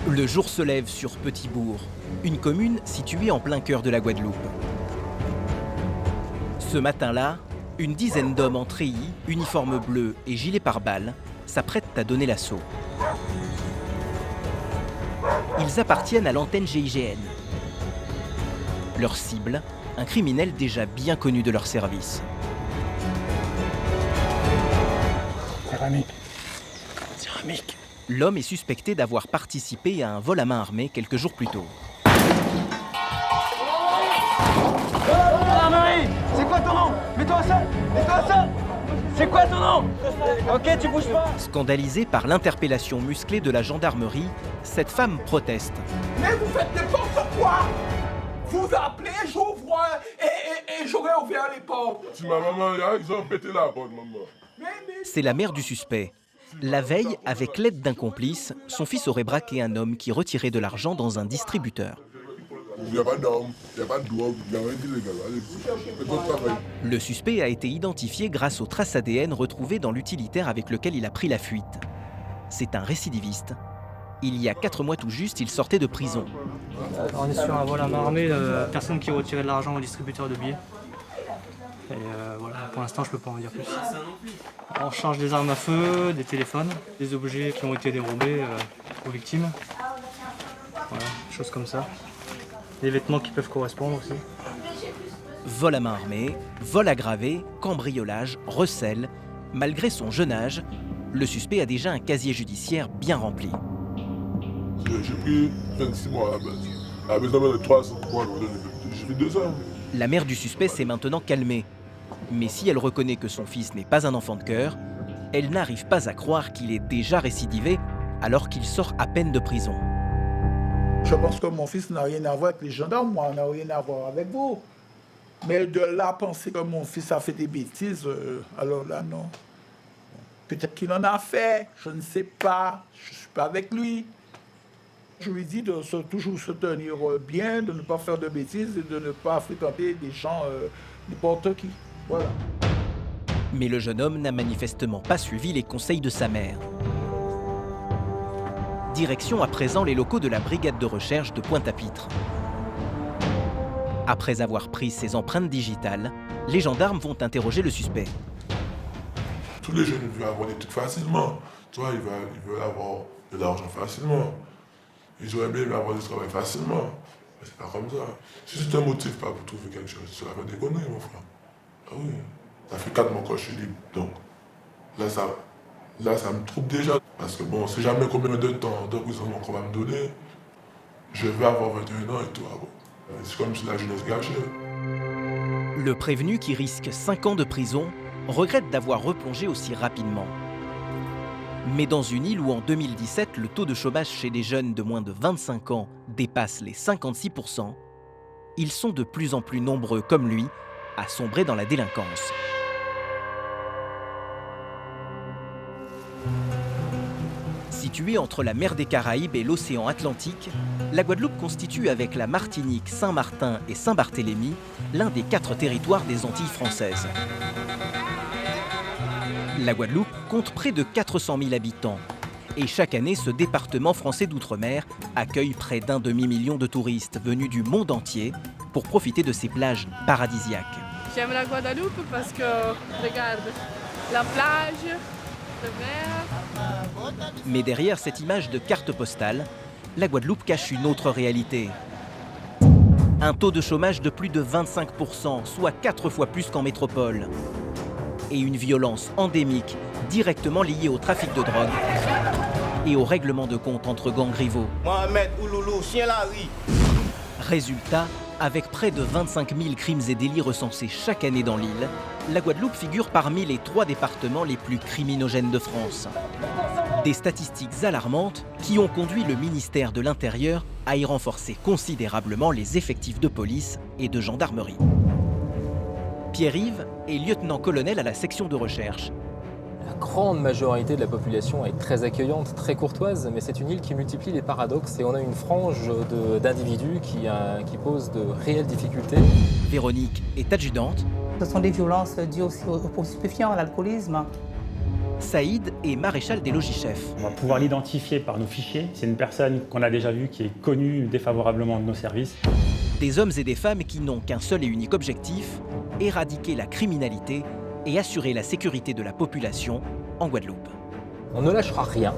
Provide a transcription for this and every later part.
Le jour se lève sur Petit-Bourg, une commune située en plein cœur de la Guadeloupe. Ce matin-là, une dizaine d'hommes en treillis, uniforme bleu et gilet pare-balles, s'apprêtent à donner l'assaut. Ils appartiennent à l'antenne GIGN. Leur cible, un criminel déjà bien connu de leur service. Céramique. L'homme est suspecté d'avoir participé à un vol à main armée quelques jours plus tôt. Marie, c'est quoi ton nom? Mets-toi ça. C'est quoi ton nom? Ok, tu bouges pas. Scandalisée par l'interpellation musclée de la gendarmerie, cette femme proteste. Mais vous faites n'importe quoi! Vous appelez, j'ouvre et j'aurais ouvert les portes. Si ma maman, ils ont pété la porte, maman. C'est la mère du suspect. La veille, avec l'aide d'un complice, son fils aurait braqué un homme qui retirait de l'argent dans un distributeur. Il n'y a pas d'armes, il n'y a pas de drogue, il n'y a rien d'illégal. Allez, faites votre travail. Le suspect a été identifié grâce aux traces ADN retrouvées dans l'utilitaire avec lequel il a pris la fuite. C'est un récidiviste. Il y a 4 mois tout juste, il sortait de prison. On est sur un vol à main armée, personne qui retirait de l'argent au distributeur de billets. Et voilà, pour l'instant je peux pas en dire plus. On charge des armes à feu, des téléphones, des objets qui ont été dérobés aux victimes. Voilà, des choses comme ça. Des vêtements qui peuvent correspondre aussi. Vol à main armée, vol aggravé, cambriolage, recel. Malgré son jeune âge, le suspect a déjà un casier judiciaire bien rempli. J'ai pris 26 mois à la base. À la base, de 300 mois, j'ai fait 2 ans. La mère du suspect s'est maintenant calmée. Mais si elle reconnaît que son fils n'est pas un enfant de cœur, elle n'arrive pas à croire qu'il est déjà récidivé alors qu'il sort à peine de prison. Je pense que mon fils n'a rien à voir avec les gendarmes, moi, on n'a rien à voir avec vous. Mais de là, penser que mon fils a fait des bêtises, alors là, non. Peut-être qu'il en a fait, je ne sais pas, je ne suis pas avec lui. Je lui dis de toujours se tenir bien, de ne pas faire de bêtises et de ne pas fréquenter des gens n'importe qui. Voilà. Mais le jeune homme n'a manifestement pas suivi les conseils de sa mère. Direction à présent les locaux de la brigade de recherche de Pointe-à-Pitre. Après avoir pris ses empreintes digitales, les gendarmes vont interroger le suspect. Tous les jeunes veulent avoir des trucs facilement. Tu vois, ils veulent avoir de l'argent facilement. Ils auraient bien aimé avoir du travail facilement. Mais c'est pas comme ça. Si c'est un motif pas pour trouver quelque chose, tu vas faire des conneries, mon frère. Ah oui. Ça fait 4 mois que je suis libre. Donc, là, ça me trouble déjà. Parce que bon, c'est jamais combien de temps d'emprisonnement qu'on va me donner. Je vais avoir 21 ans et tout. Ah bon. C'est comme si la jeunesse gâchée. Le prévenu, qui risque 5 ans de prison, regrette d'avoir replongé aussi rapidement. Mais dans une île où en 2017, le taux de chômage chez les jeunes de moins de 25 ans dépasse les 56%, ils sont de plus en plus nombreux, comme lui, à sombrer dans la délinquance. Située entre la mer des Caraïbes et l'océan Atlantique, la Guadeloupe constitue avec la Martinique, Saint-Martin et Saint-Barthélemy l'un des 4 territoires des Antilles françaises. La Guadeloupe compte près de 400 000 habitants. Et chaque année, ce département français d'outre-mer accueille près d'1 demi-million de touristes venus du monde entier pour profiter de ses plages paradisiaques. J'aime la Guadeloupe parce que, regarde, la plage, le mer. Mais derrière cette image de carte postale, la Guadeloupe cache une autre réalité. Un taux de chômage de plus de 25%, soit 4 fois plus qu'en métropole. Et une violence endémique directement liée au trafic de drogue et au règlement de compte entre gangs rivaux. Mohamed Ouloulou, chien Larry. Résultat, avec près de 25 000 crimes et délits recensés chaque année dans l'île, la Guadeloupe figure parmi les 3 départements les plus criminogènes de France. Des statistiques alarmantes qui ont conduit le ministère de l'Intérieur à y renforcer considérablement les effectifs de police et de gendarmerie. Pierre-Yves est lieutenant-colonel à la section de recherche. La grande majorité de la population est très accueillante, très courtoise, mais c'est une île qui multiplie les paradoxes et on a une frange d'individus qui posent de réelles difficultés. Véronique est adjudante. Ce sont des violences dues aussi aux produits stupéfiants, à l'alcoolisme. Saïd est maréchal des logis-chefs. On va pouvoir l'identifier par nos fichiers. C'est une personne qu'on a déjà vue, qui est connue défavorablement de nos services. Des hommes et des femmes qui n'ont qu'un seul et unique objectif, éradiquer la criminalité et assurer la sécurité de la population en Guadeloupe. On ne lâchera rien.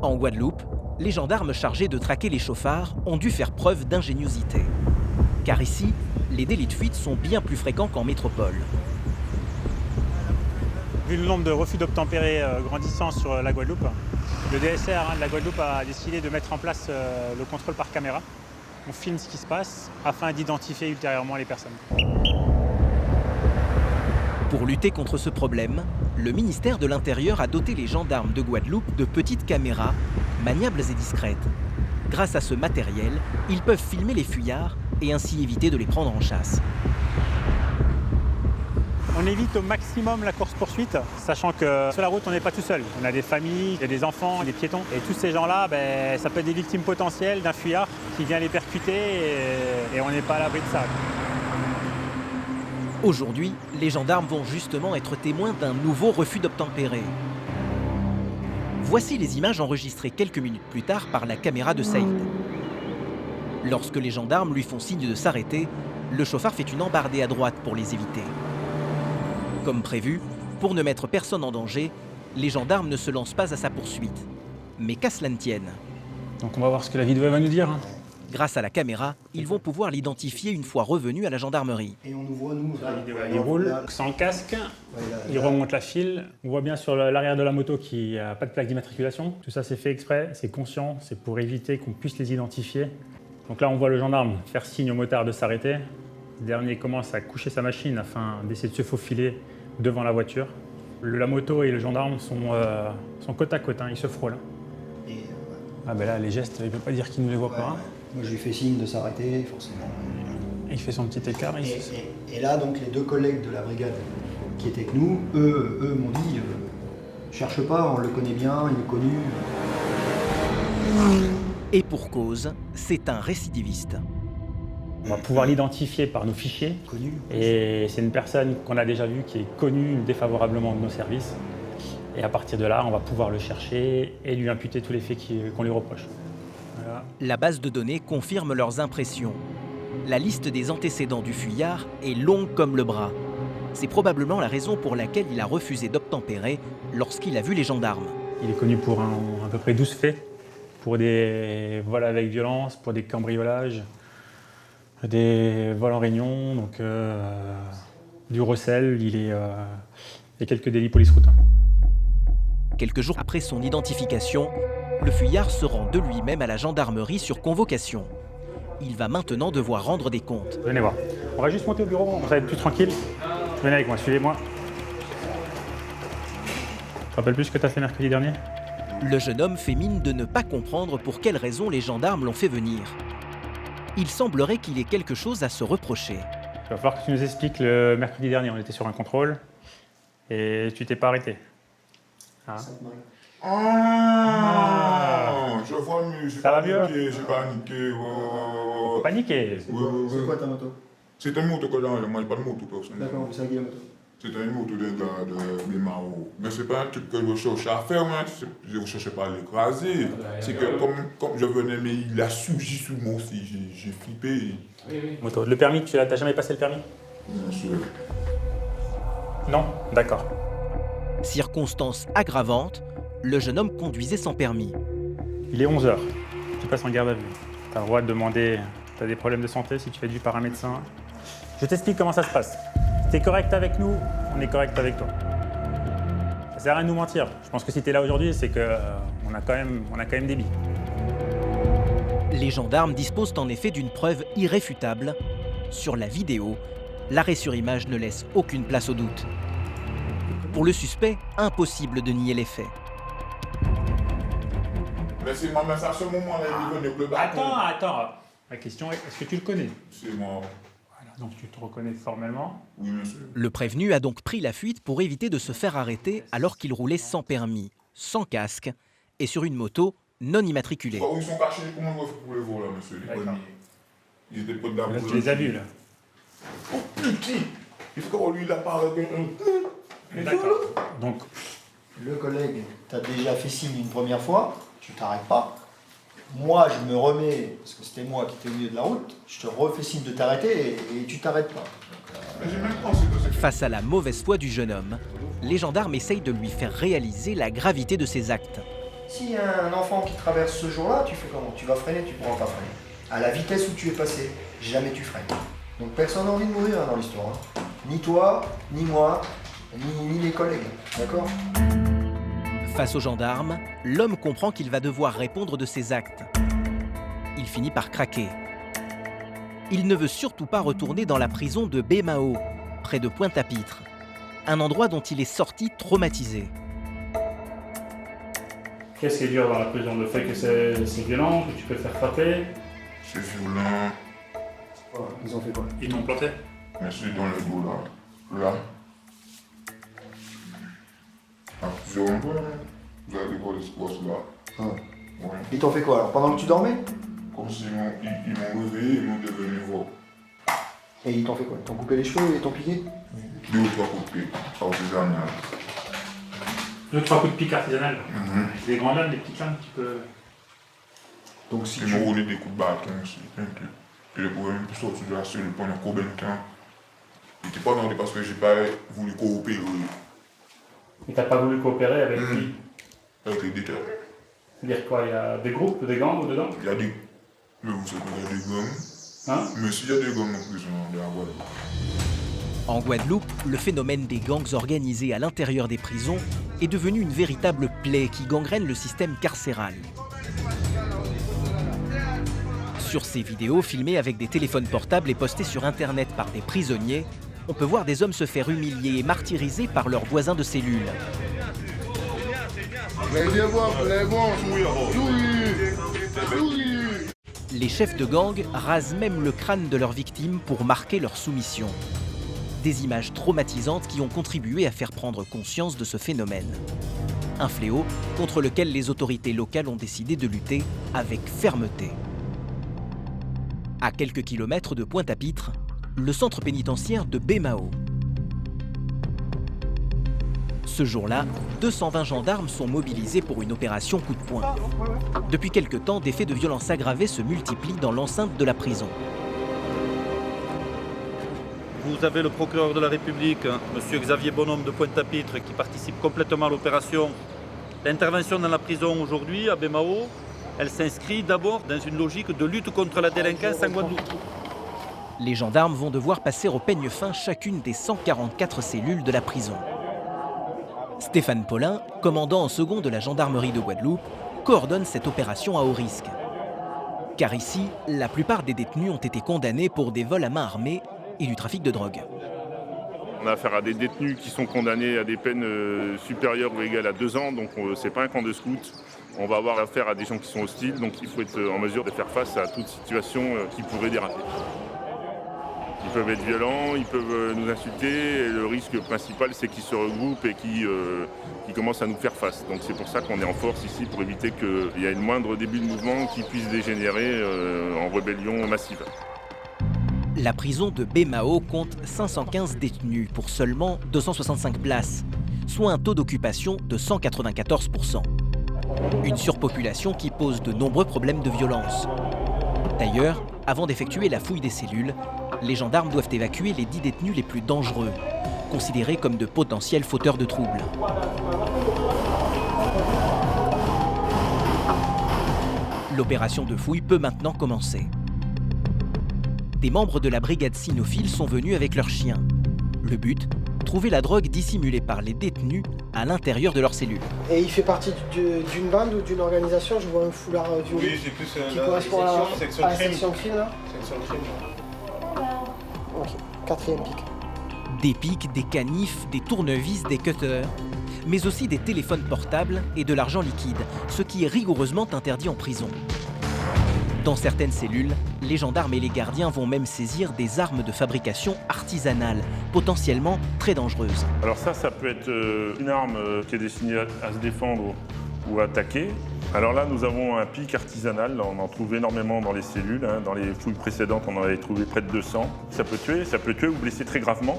En Guadeloupe, les gendarmes chargés de traquer les chauffards ont dû faire preuve d'ingéniosité. Car ici, les délits de fuite sont bien plus fréquents qu'en métropole. Vu le nombre de refus d'obtempérer grandissant sur la Guadeloupe, le DSR de la Guadeloupe a décidé de mettre en place le contrôle par caméra. On filme ce qui se passe afin d'identifier ultérieurement les personnes. Pour lutter contre ce problème, le ministère de l'Intérieur a doté les gendarmes de Guadeloupe de petites caméras, maniables et discrètes. Grâce à ce matériel, ils peuvent filmer les fuyards et ainsi éviter de les prendre en chasse. On évite au maximum la course-poursuite, sachant que sur la route, on n'est pas tout seul. On a des familles, il y a des enfants, des piétons. Et tous ces gens-là, ça peut être des victimes potentielles d'un fuyard qui vient les percuter et on n'est pas à l'abri de ça. Aujourd'hui, les gendarmes vont justement être témoins d'un nouveau refus d'obtempérer. Voici les images enregistrées quelques minutes plus tard par la caméra de Saïd. Lorsque les gendarmes lui font signe de s'arrêter, le chauffard fait une embardée à droite pour les éviter. Comme prévu, pour ne mettre personne en danger, les gendarmes ne se lancent pas à sa poursuite. Mais qu'à cela ne tienne. Donc on va voir ce que la vidéo va nous dire. Grâce à la caméra, ils vont pouvoir l'identifier une fois revenus à la gendarmerie. Et on nous voit, nous, Il roule sans le casque, il remonte la file. On voit bien sur l'arrière de la moto qu'il n'y a pas de plaque d'immatriculation. Tout ça c'est fait exprès, c'est conscient, c'est pour éviter qu'on puisse les identifier. Donc là on voit le gendarme faire signe au motard de s'arrêter. Le dernier commence à coucher sa machine afin d'essayer de se faufiler devant la voiture. La moto et le gendarme sont côte à côte, ils se frôlent. Ah ben là les gestes, il ne peut pas dire qu'il ne les voit pas. Moi, je lui fais signe de s'arrêter, forcément. Il fait son petit écart. Et là, donc, les deux collègues de la brigade qui étaient avec nous, eux m'ont dit cherche pas, on le connaît bien, il est connu. Et pour cause, c'est un récidiviste. On va pouvoir l'identifier par nos fichiers. Et c'est une personne qu'on a déjà vue, qui est connue défavorablement de nos services. Et à partir de là, on va pouvoir le chercher et lui imputer tous les faits qu'on lui reproche. Voilà. La base de données confirme leurs impressions. La liste des antécédents du fuyard est longue comme le bras. C'est probablement la raison pour laquelle il a refusé d'obtempérer lorsqu'il a vu les gendarmes. Il est connu pour à peu près 12 faits, pour des vols avec violence, pour des cambriolages, des vols en réunion, donc du recel, il y a quelques délits police-route. Quelques jours après son identification, le fuyard se rend de lui-même à la gendarmerie sur convocation. Il va maintenant devoir rendre des comptes. Venez voir. On va juste monter au bureau, on va être plus tranquille. Venez avec moi, suivez-moi. Tu te rappelles plus ce que tu as fait mercredi dernier? Le jeune homme fait mine de ne pas comprendre pour quelles raisons les gendarmes l'ont fait venir. Il semblerait qu'il ait quelque chose à se reprocher. Il va falloir que tu nous expliques le mercredi dernier. On était sur un contrôle et tu t'es pas arrêté. Hein? Je vois mieux. Ça va mieux? J'ai paniqué. Faut paniquer. C'est quoi ta moto? C'est une moto que j'ai, moi j'ai pas de moto personnelle. D'accord, c'est qui la moto? C'est une moto de gars de Bimao. Mais c'est pas un truc que je cherchais à faire, hein. Je ne cherchais pas à l'écraser. C'est que comme je venais, mais il a surgi sous moi aussi, j'ai flippé. Moto. Le permis, tu n'as jamais passé le permis? Bien sûr. Non? D'accord. Circonstance aggravante, le jeune homme conduisait sans permis. Il est 11h. Tu passes en garde à vue. Tu as le droit de demander, tu as des problèmes de santé, si tu fais du par un médecin. Je t'explique comment ça se passe. Si tu es correct avec nous, on est correct avec toi. Ça sert à rien de nous mentir. Je pense que si tu es là aujourd'hui, c'est qu'on a quand même des billes. Les gendarmes disposent en effet d'une preuve irréfutable. Sur la vidéo, l'arrêt sur image ne laisse aucune place au doute. Pour le suspect, impossible de nier les faits. Mais c'est moi, mais à ce moment-là, il venait le bateau. Attends. La question est, est-ce que tu le connais? C'est moi. Voilà, donc tu te reconnais formellement? Oui, bien sûr. Le prévenu a donc pris la fuite pour éviter de se faire arrêter alors qu'il roulait sans permis, sans casque et sur une moto non immatriculée. Où ils sont cachés? Comment on va faire pour les vols, là, monsieur? Ils étaient pas de la Là, tu les as vus, là. Oh putain! Il faut qu'on lui la parle avec un. D'accord. Donc, Le collègue t'a déjà fait signe une première fois, tu t'arrêtes pas. Moi, je me remets, parce que c'était moi qui étais au milieu de la route, je te refais signe de t'arrêter et tu t'arrêtes pas. Face à la mauvaise foi du jeune homme, les gendarmes essayent de lui faire réaliser la gravité de ses actes. S'il y a un enfant qui traverse ce jour-là, tu fais comment? Tu vas freiner, tu pourras pas freiner. À la vitesse où tu es passé, jamais tu freines. Donc personne n'a envie de mourir dans l'histoire. Hein. Ni toi, ni moi, ni les collègues. D'accord? Face aux gendarmes, l'homme comprend qu'il va devoir répondre de ses actes. Il finit par craquer. Il ne veut surtout pas retourner dans la prison de Bémao, près de Pointe-à-Pitre, un endroit dont il est sorti traumatisé. qu'est-ce qui est dur dans la prison? Le fait que c'est violent, que tu peux te faire frapper? C'est violent. Voilà, ils ont fait quoi? Ils t'ont planté? Mais c'est dans le dos là. Là. Ah, violent, vous avez quoi l'espace là? Ah. Ouais. Ils t'ont fait quoi alors? Pendant que tu dormais? Comme s'ils m'ont réveillé, ils m'ont devenu voir. Et ils t'ont fait quoi? Ils t'ont coupé les cheveux et ils t'ont piqué? 2 ou 3 coups de pied, artisanal. 2-3 coups de pique artisanal. Des grandes lames, des petites lames, tu peux... Donc si Ils m'ont roulé des coups de bâton aussi, un peu. Puis les pouvaient même plus sortir de la cellule pendant combien de temps. Ils n'étaient pas demandé parce que j'ai pas voulu coopérer. Et t'as pas voulu coopérer avec qui? Avec les détails. C'est-à-dire quoi? Il y a des groupes, des gangs dedans? Il y a des... Mais vous savez qu'il y a des gangs. Hein? Mais s'il y a des gangs en prison, de la Guadeloupe. En Guadeloupe, le phénomène des gangs organisés à l'intérieur des prisons est devenu une véritable plaie qui gangrène le système carcéral. Sur ces vidéos filmées avec des téléphones portables et postées sur Internet par des prisonniers, on peut voir des hommes se faire humilier et martyriser par leurs voisins de cellule. Les chefs de gang rasent même le crâne de leurs victimes pour marquer leur soumission. Des images traumatisantes qui ont contribué à faire prendre conscience de ce phénomène. Un fléau contre lequel les autorités locales ont décidé de lutter avec fermeté. À quelques kilomètres de Pointe-à-Pitre, le centre pénitentiaire de Bémao. Ce jour-là, 220 gendarmes sont mobilisés pour une opération coup de poing. Depuis quelque temps, des faits de violence aggravée se multiplient dans l'enceinte de la prison. Vous avez le procureur de la République, M. Xavier Bonhomme de Pointe-à-Pitre, qui participe complètement à l'opération. L'intervention dans la prison aujourd'hui, à Bémao, elle s'inscrit d'abord dans une logique de lutte contre la délinquance en Guadeloupe. Les gendarmes vont devoir passer au peigne fin chacune des 144 cellules de la prison. Stéphane Paulin, commandant en second de la gendarmerie de Guadeloupe, coordonne cette opération à haut risque. Car ici, la plupart des détenus ont été condamnés pour des vols à main armée et du trafic de drogue. On a affaire à des détenus qui sont condamnés à des peines supérieures ou égales à 2 ans, donc c'est pas un camp de scouts. On va avoir affaire à des gens qui sont hostiles, donc il faut être en mesure de faire face à toute situation qui pourrait déraper. Ils peuvent être violents, ils peuvent nous insulter, et le risque principal c'est qu'ils se regroupent et qu'ils commencent à nous faire face. Donc c'est pour ça qu'on est en force ici, pour éviter qu'il y ait le moindre début de mouvement qui puisse dégénérer en rébellion massive. La prison de Bémao compte 515 détenus pour seulement 265 places, soit un taux d'occupation de 194%. Une surpopulation qui pose de nombreux problèmes de violence. D'ailleurs, avant d'effectuer la fouille des cellules, les gendarmes doivent évacuer les 10 détenus les plus dangereux, considérés comme de potentiels fauteurs de troubles. L'opération de fouille peut maintenant commencer. Des membres de la brigade cynophile sont venus avec leurs chiens. Le but, trouver la drogue dissimulée par les détenus à l'intérieur de leurs cellules. Et il fait partie d'une bande ou d'une organisation? Je vois un foulard violet. Oui, c'est plus qui correspond à la section crime là. Section crime. Ok, 4e pic. Des pics, des canifs, des tournevis, des cutters, mais aussi des téléphones portables et de l'argent liquide, ce qui est rigoureusement interdit en prison. Dans certaines cellules, les gendarmes et les gardiens vont même saisir des armes de fabrication artisanale, potentiellement très dangereuses. Alors ça peut être une arme qui est destinée à se défendre ou à attaquer. Alors là, nous avons un pic artisanal. On en trouve énormément dans les cellules. Dans les fouilles précédentes, on en avait trouvé près de 200. Ça peut tuer ou blesser très gravement,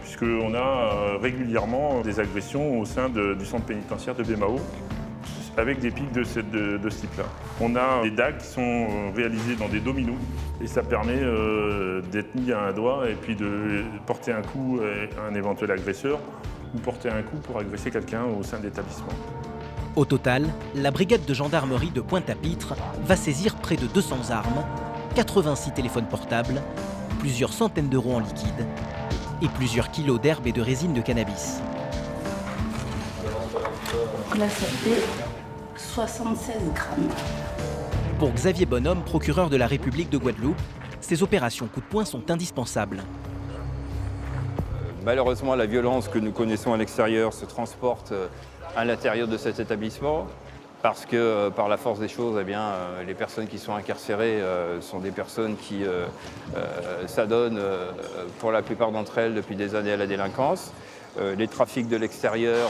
puisqu'on a régulièrement des agressions au sein du centre pénitentiaire de Baie-Mahault, avec des pics de ce type-là. On a des dagues qui sont réalisées dans des dominos, et ça permet d'être mis à un doigt et puis de porter un coup à un éventuel agresseur, ou porter un coup pour agresser quelqu'un au sein de l'établissement. Au total, la brigade de gendarmerie de Pointe-à-Pitre va saisir près de 200 armes, 86 téléphones portables, plusieurs centaines d'euros en liquide et plusieurs kilos d'herbe et de résine de cannabis. Là, ça fait 76 grammes. Pour Xavier Bonhomme, procureur de la République de Guadeloupe, ces opérations coup de poing sont indispensables. Malheureusement, la violence que nous connaissons à l'extérieur se transporte à l'intérieur de cet établissement parce que, par la force des choses, eh bien, les personnes qui sont incarcérées sont des personnes qui s'adonnent, pour la plupart d'entre elles, depuis des années à la délinquance. Les trafics de l'extérieur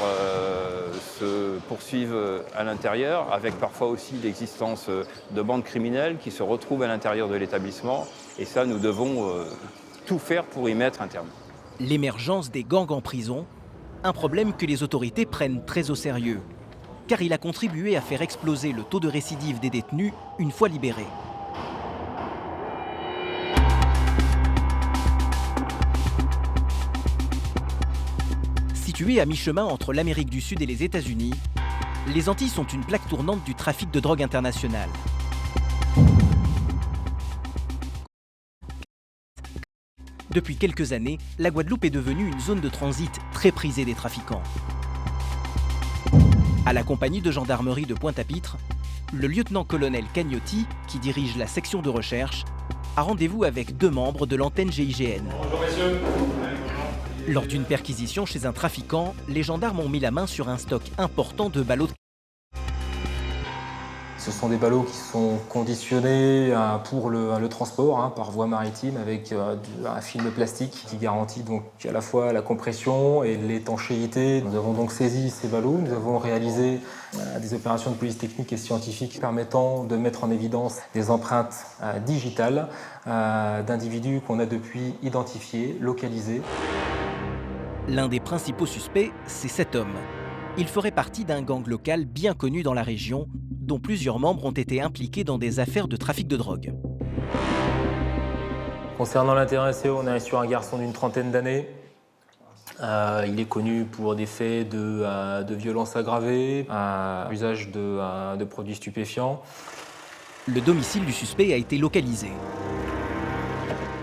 se poursuivent à l'intérieur, avec parfois aussi l'existence de bandes criminelles qui se retrouvent à l'intérieur de l'établissement. Et ça, nous devons tout faire pour y mettre un terme. L'émergence des gangs en prison, un problème que les autorités prennent très au sérieux, car il a contribué à faire exploser le taux de récidive des détenus une fois libérés. Situées à mi-chemin entre l'Amérique du Sud et les États-Unis, les Antilles sont une plaque tournante du trafic de drogue international. Depuis quelques années, la Guadeloupe est devenue une zone de transit très prisée des trafiquants. À la compagnie de gendarmerie de Pointe-à-Pitre, le lieutenant-colonel Cagnotti, qui dirige la section de recherche, a rendez-vous avec 2 membres de l'antenne GIGN. Bonjour messieurs. Lors d'une perquisition chez un trafiquant, les gendarmes ont mis la main sur un stock important de ballots. Ce sont des ballots qui sont conditionnés pour le transport par voie maritime avec un film plastique qui garantit donc à la fois la compression et l'étanchéité. Nous avons donc saisi ces ballots, nous avons réalisé des opérations de police technique et scientifique permettant de mettre en évidence des empreintes digitales d'individus qu'on a depuis identifiés, localisés. L'un des principaux suspects, c'est cet homme. Il ferait partie d'un gang local bien connu dans la région, dont plusieurs membres ont été impliqués dans des affaires de trafic de drogue. Concernant l'intéressé, on est sur un garçon d'une trentaine d'années. Il est connu pour des faits de violence aggravée, usage de produits stupéfiants. Le domicile du suspect a été localisé.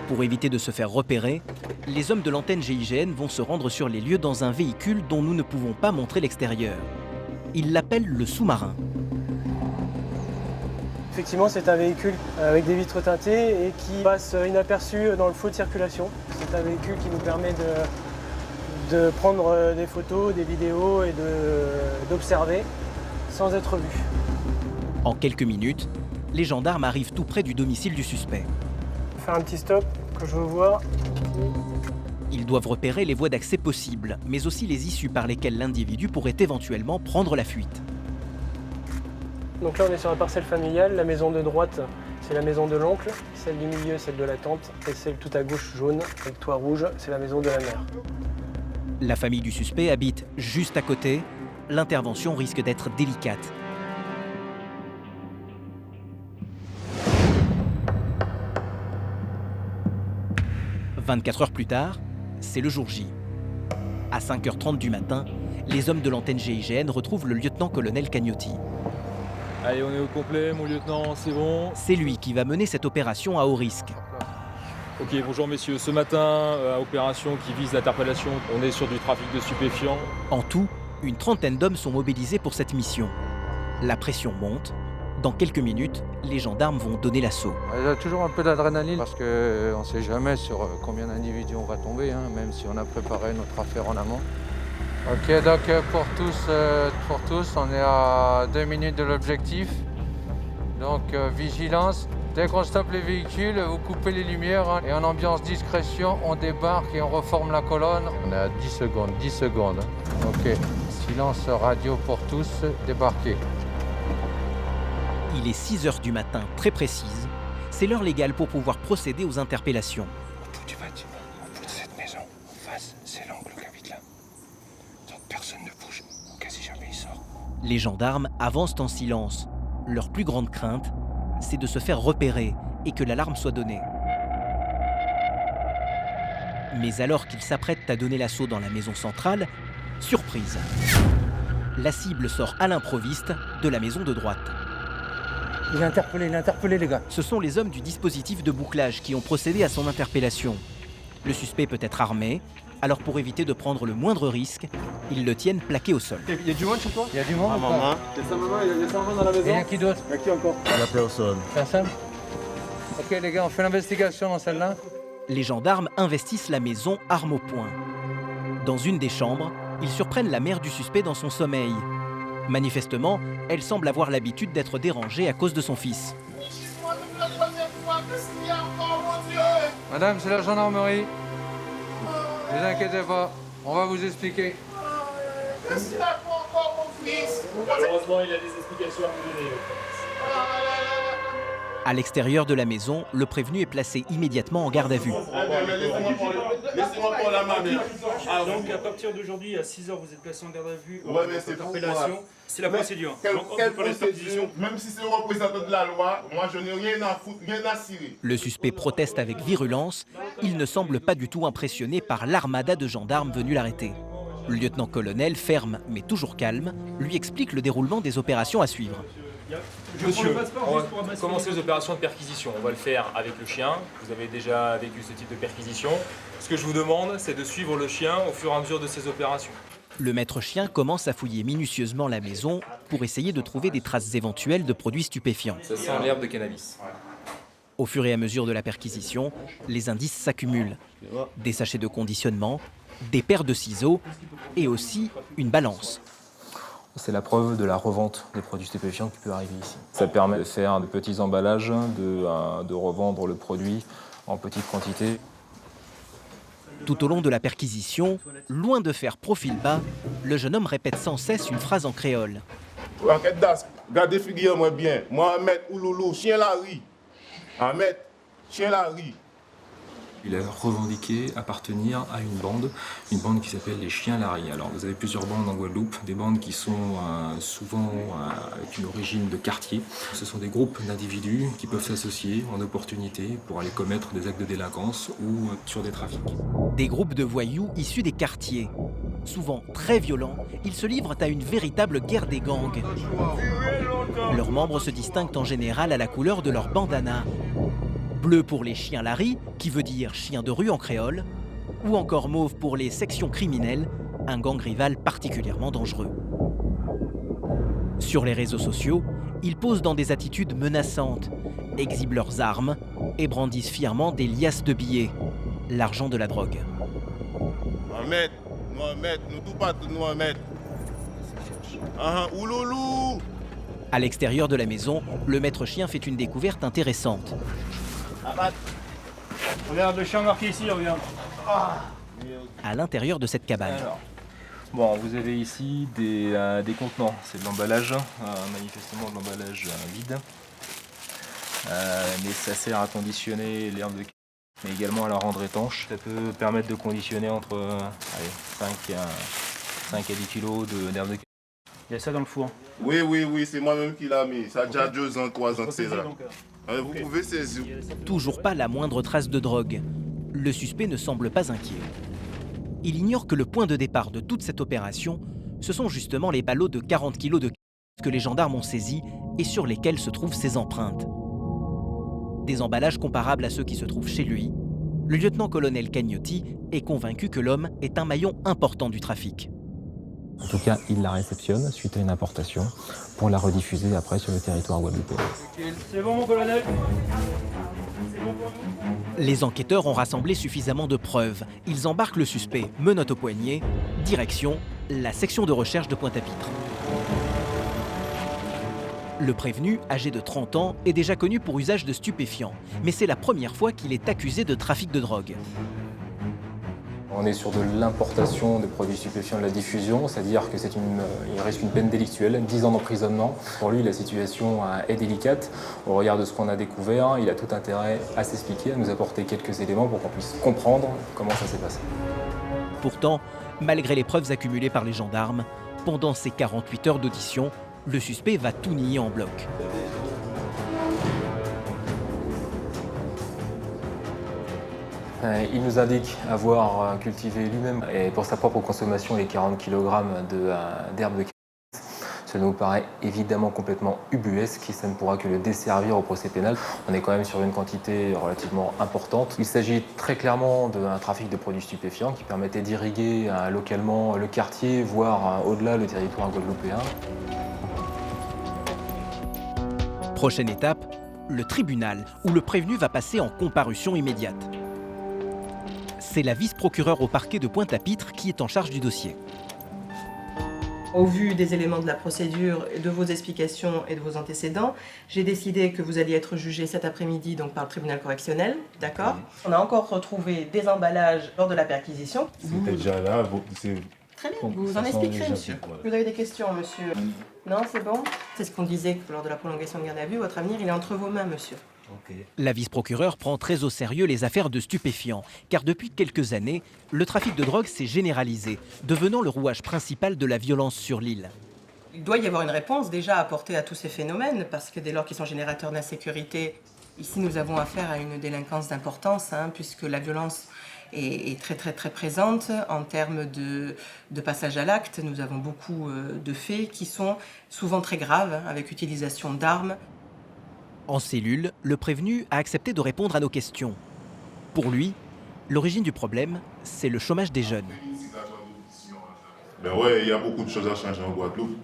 Pour éviter de se faire repérer, les hommes de l'antenne GIGN vont se rendre sur les lieux dans un véhicule dont nous ne pouvons pas montrer l'extérieur. Ils l'appellent le sous-marin. Effectivement, c'est un véhicule avec des vitres teintées et qui passe inaperçu dans le flot de circulation. C'est un véhicule qui nous permet de prendre des photos, des vidéos et d'observer sans être vu. En quelques minutes, les gendarmes arrivent tout près du domicile du suspect. Faire un petit stop que je veux voir. Ils doivent repérer les voies d'accès possibles, mais aussi les issues par lesquelles l'individu pourrait éventuellement prendre la fuite. Donc là, on est sur la parcelle familiale. La maison de droite, c'est la maison de l'oncle. Celle du milieu, celle de la tante. Et celle tout à gauche, jaune, avec toit rouge, c'est la maison de la mère. La famille du suspect habite juste à côté. L'intervention risque d'être délicate. « 24 heures plus tard, c'est le jour J. À 5h30 du matin, les hommes de l'antenne GIGN retrouvent le lieutenant-colonel Cagnotti. Allez, on est au complet, mon lieutenant, c'est bon. C'est lui qui va mener cette opération à haut risque. Ok, bonjour messieurs. Ce matin, opération qui vise l'interpellation, on est sur du trafic de stupéfiants. En tout, une trentaine d'hommes sont mobilisés pour cette mission. La pression monte. Dans quelques minutes, les gendarmes vont donner l'assaut. Il y a toujours un peu d'adrénaline parce qu'on ne sait jamais sur combien d'individus on va tomber, même si on a préparé notre affaire en amont. Ok, donc pour tous, on est à 2 minutes de l'objectif. Donc vigilance. Dès qu'on stoppe les véhicules, vous coupez les lumières et en ambiance discrétion, on débarque et on reforme la colonne. On est à 10 secondes. Ok, silence radio pour tous, débarquez. Il est 6 h du matin, très précise. C'est l'heure légale pour pouvoir procéder aux interpellations. Au bout du bâtiment, au bout de cette maison, en face, c'est l'angle qui habite là. Donc personne ne bouge, quasi jamais il sort. Les gendarmes avancent en silence. Leur plus grande crainte, c'est de se faire repérer et que l'alarme soit donnée. Mais alors qu'ils s'apprêtent à donner l'assaut dans la maison centrale, surprise. La cible sort à l'improviste de la maison de droite. Il est interpellé les gars. Ce sont les hommes du dispositif de bouclage qui ont procédé à son interpellation. Le suspect peut être armé, alors pour éviter de prendre le moindre risque, ils le tiennent plaqué au sol. Il y a du monde chez toi? Il y a du monde ou pas? Il y a sa maman, il y a sa maman dans la maison. Il y a qui d'autre? Il y a qui encore? La personne. Personne? Ok les gars, on fait l'investigation dans celle-là. Les gendarmes investissent la maison arme au poing. Dans une des chambres, ils surprennent la mère du suspect dans son sommeil. Manifestement, elle semble avoir l'habitude d'être dérangée à cause de son fils. Madame, c'est la gendarmerie. Ne vous inquiétez pas, on va vous expliquer. Qu'est-ce qu'il a fait encore mon fils? Malheureusement, il a des explications à vous donner. À l'extérieur de la maison, le prévenu est placé immédiatement en garde à vue. Laissez-moi parler à ma mère. Donc à partir d'aujourd'hui, à 6 h, vous êtes placé en garde à vue. Ouais, mais c'est Interpellation. C'est la procédure. Quelle procédure? Même si c'est le représentant de la loi, moi je n'ai rien à foutre, rien à cirer. Le suspect proteste avec virulence. Il ne semble pas du tout impressionné par l'armada de gendarmes venus l'arrêter. Le lieutenant-colonel, ferme mais toujours calme, lui explique le déroulement des opérations à suivre. Monsieur, on va commencer les opérations de perquisition. On va le faire avec le chien. Vous avez déjà vécu ce type de perquisition. Ce que je vous demande, c'est de suivre le chien au fur et à mesure de ces opérations. Le maître chien commence à fouiller minutieusement la maison pour essayer de trouver des traces éventuelles de produits stupéfiants. Ça sent l'herbe de cannabis. Au fur et à mesure de la perquisition, les indices s'accumulent. Des sachets de conditionnement, des paires de ciseaux et aussi une balance. C'est la preuve de la revente des produits stupéfiants qui peut arriver ici. Ça permet de faire de petits emballages, de revendre le produit en petite quantité. Tout au long de la perquisition, loin de faire profil bas, le jeune homme répète sans cesse une phrase en créole. Enquête d'as, gardez figure-moi bien. Mohamed Ouloulou, chien la rie. Ahmed, chien la rie. Il a revendiqué appartenir à une bande qui s'appelle les Chiens Larry. Alors vous avez plusieurs bandes en Guadeloupe, des bandes qui sont souvent avec une origine de quartier. Ce sont des groupes d'individus qui peuvent s'associer en opportunité pour aller commettre des actes de délinquance ou sur des trafics. Des groupes de voyous issus des quartiers. Souvent très violents, ils se livrent à une véritable guerre des gangs. Leurs membres se distinguent en général à la couleur de leur bandana. Bleu pour les chiens Larry, qui veut dire chien de rue en créole, ou encore mauve pour les sections criminelles, un gang rival particulièrement dangereux. Sur les réseaux sociaux, ils posent dans des attitudes menaçantes, exhibent leurs armes et brandissent fièrement des liasses de billets, l'argent de la drogue. Mohamed, nous tout pas Mohamed. Ouloulou. À l'extérieur de la maison, le maître chien fait une découverte intéressante. Regarde le chien marqué ici, regarde. À l'intérieur de cette cabane. Alors, bon, vous avez ici des contenants. C'est de l'emballage, manifestement de l'emballage vide. Mais ça sert à conditionner l'herbe de cannabis, mais également à la rendre étanche. Ça peut permettre de conditionner entre 5 à 10 kg d'herbe de cannabis. Il y a ça dans le four. Oui, c'est moi-même qui l'a mis. Ça a déjà 2 ans, 3 ans que c'est là. Vous pouvez saisir. Toujours pas la moindre trace de drogue. Le suspect ne semble pas inquiet. Il ignore que le point de départ de toute cette opération, ce sont justement les ballots de 40 kg de cannabis que les gendarmes ont saisis et sur lesquels se trouvent ses empreintes. Des emballages comparables à ceux qui se trouvent chez lui. Le lieutenant-colonel Cagnotti est convaincu que l'homme est un maillon important du trafic. En tout cas, il la réceptionne suite à une importation pour la rediffuser après sur le territoire guadeloupéen. C'est bon, mon colonel? Les enquêteurs ont rassemblé suffisamment de preuves. Ils embarquent le suspect, menottes au poignet, direction la section de recherche de Pointe-à-Pitre. Le prévenu, âgé de 30 ans, est déjà connu pour usage de stupéfiants, mais c'est la première fois qu'il est accusé de trafic de drogue. On est sur de l'importation de produits stupéfiants, de la diffusion, c'est-à-dire que il risque une peine délictuelle, 10 ans d'emprisonnement. Pour lui, la situation est délicate. Au regard de ce qu'on a découvert, il a tout intérêt à s'expliquer, à nous apporter quelques éléments pour qu'on puisse comprendre comment ça s'est passé. Pourtant, malgré les preuves accumulées par les gendarmes, pendant ces 48 heures d'audition, le suspect va tout nier en bloc. Il nous indique avoir cultivé lui-même et pour sa propre consommation les 40 kg d'herbe de cannabis. Cela nous paraît évidemment complètement ubuesque et ça ne pourra que le desservir au procès pénal. On est quand même sur une quantité relativement importante. Il s'agit très clairement d'un trafic de produits stupéfiants qui permettait d'irriguer localement le quartier, voire au-delà le territoire guadeloupéen. Prochaine étape, le tribunal, où le prévenu va passer en comparution immédiate. C'est la vice-procureure au parquet de Pointe-à-Pitre qui est en charge du dossier. Au vu des éléments de la procédure, de vos explications et de vos antécédents, j'ai décidé que vous alliez être jugé cet après-midi donc par le tribunal correctionnel, d'accord ? On a encore retrouvé des emballages lors de la perquisition. C'était déjà là, c'est... Très bien, vous vous en expliquerez, monsieur. Vous avez des questions, monsieur? Non, c'est bon? C'est ce qu'on disait que lors de la prolongation de garde à vue, votre avenir, il est entre vos mains, monsieur. La vice-procureure prend très au sérieux les affaires de stupéfiants, car depuis quelques années, le trafic de drogue s'est généralisé, devenant le rouage principal de la violence sur l'île. Il doit y avoir une réponse déjà apportée à tous ces phénomènes, parce que dès lors qu'ils sont générateurs d'insécurité, ici nous avons affaire à une délinquance d'importance, puisque la violence est très très très présente en termes de passage à l'acte. Nous avons beaucoup de faits qui sont souvent très graves, avec utilisation d'armes. En cellule, le prévenu a accepté de répondre à nos questions. Pour lui, l'origine du problème, c'est le chômage des jeunes. Ben ouais, il y a beaucoup de choses à changer en Guadeloupe.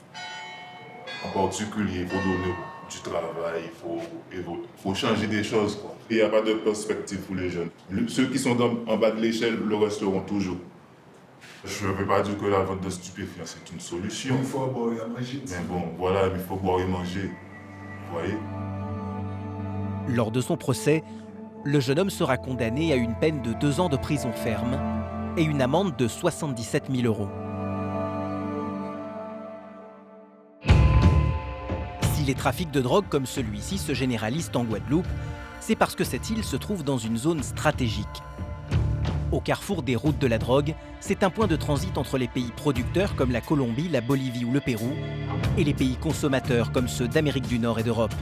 En particulier, il faut donner du travail, il faut changer des choses, quoi. Il n'y a pas de perspective pour les jeunes. Ceux qui sont en bas de l'échelle le resteront toujours. Je ne veux pas dire que la vente de stupéfiants, c'est une solution. Il faut boire et manger. Mais bon, voilà, il faut boire et manger. Vous voyez ? Lors de son procès, le jeune homme sera condamné à une peine de 2 ans de prison ferme et une amende de 77 000 €. Si les trafics de drogue comme celui-ci se généralisent en Guadeloupe, c'est parce que cette île se trouve dans une zone stratégique. Au carrefour des routes de la drogue, c'est un point de transit entre les pays producteurs comme la Colombie, la Bolivie ou le Pérou, et les pays consommateurs comme ceux d'Amérique du Nord et d'Europe.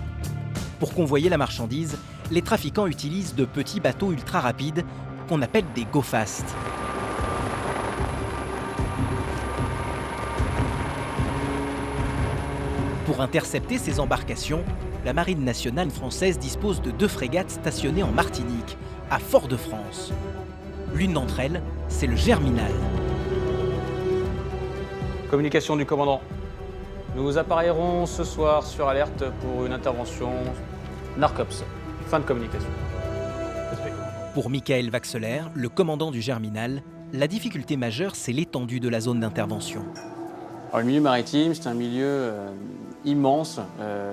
Pour convoyer la marchandise, les trafiquants utilisent de petits bateaux ultra rapides qu'on appelle des go-fast. Pour intercepter ces embarcations, la Marine nationale française dispose de 2 frégates stationnées en Martinique, à Fort-de-France. L'une d'entre elles, c'est le Germinal. Communication du commandant. Nous appareillerons ce soir sur alerte pour une intervention Narcops. Fin de communication. Pour Michael Vaxeler, le commandant du Germinal, la difficulté majeure, c'est l'étendue de la zone d'intervention. Alors, le milieu maritime, c'est un milieu immense,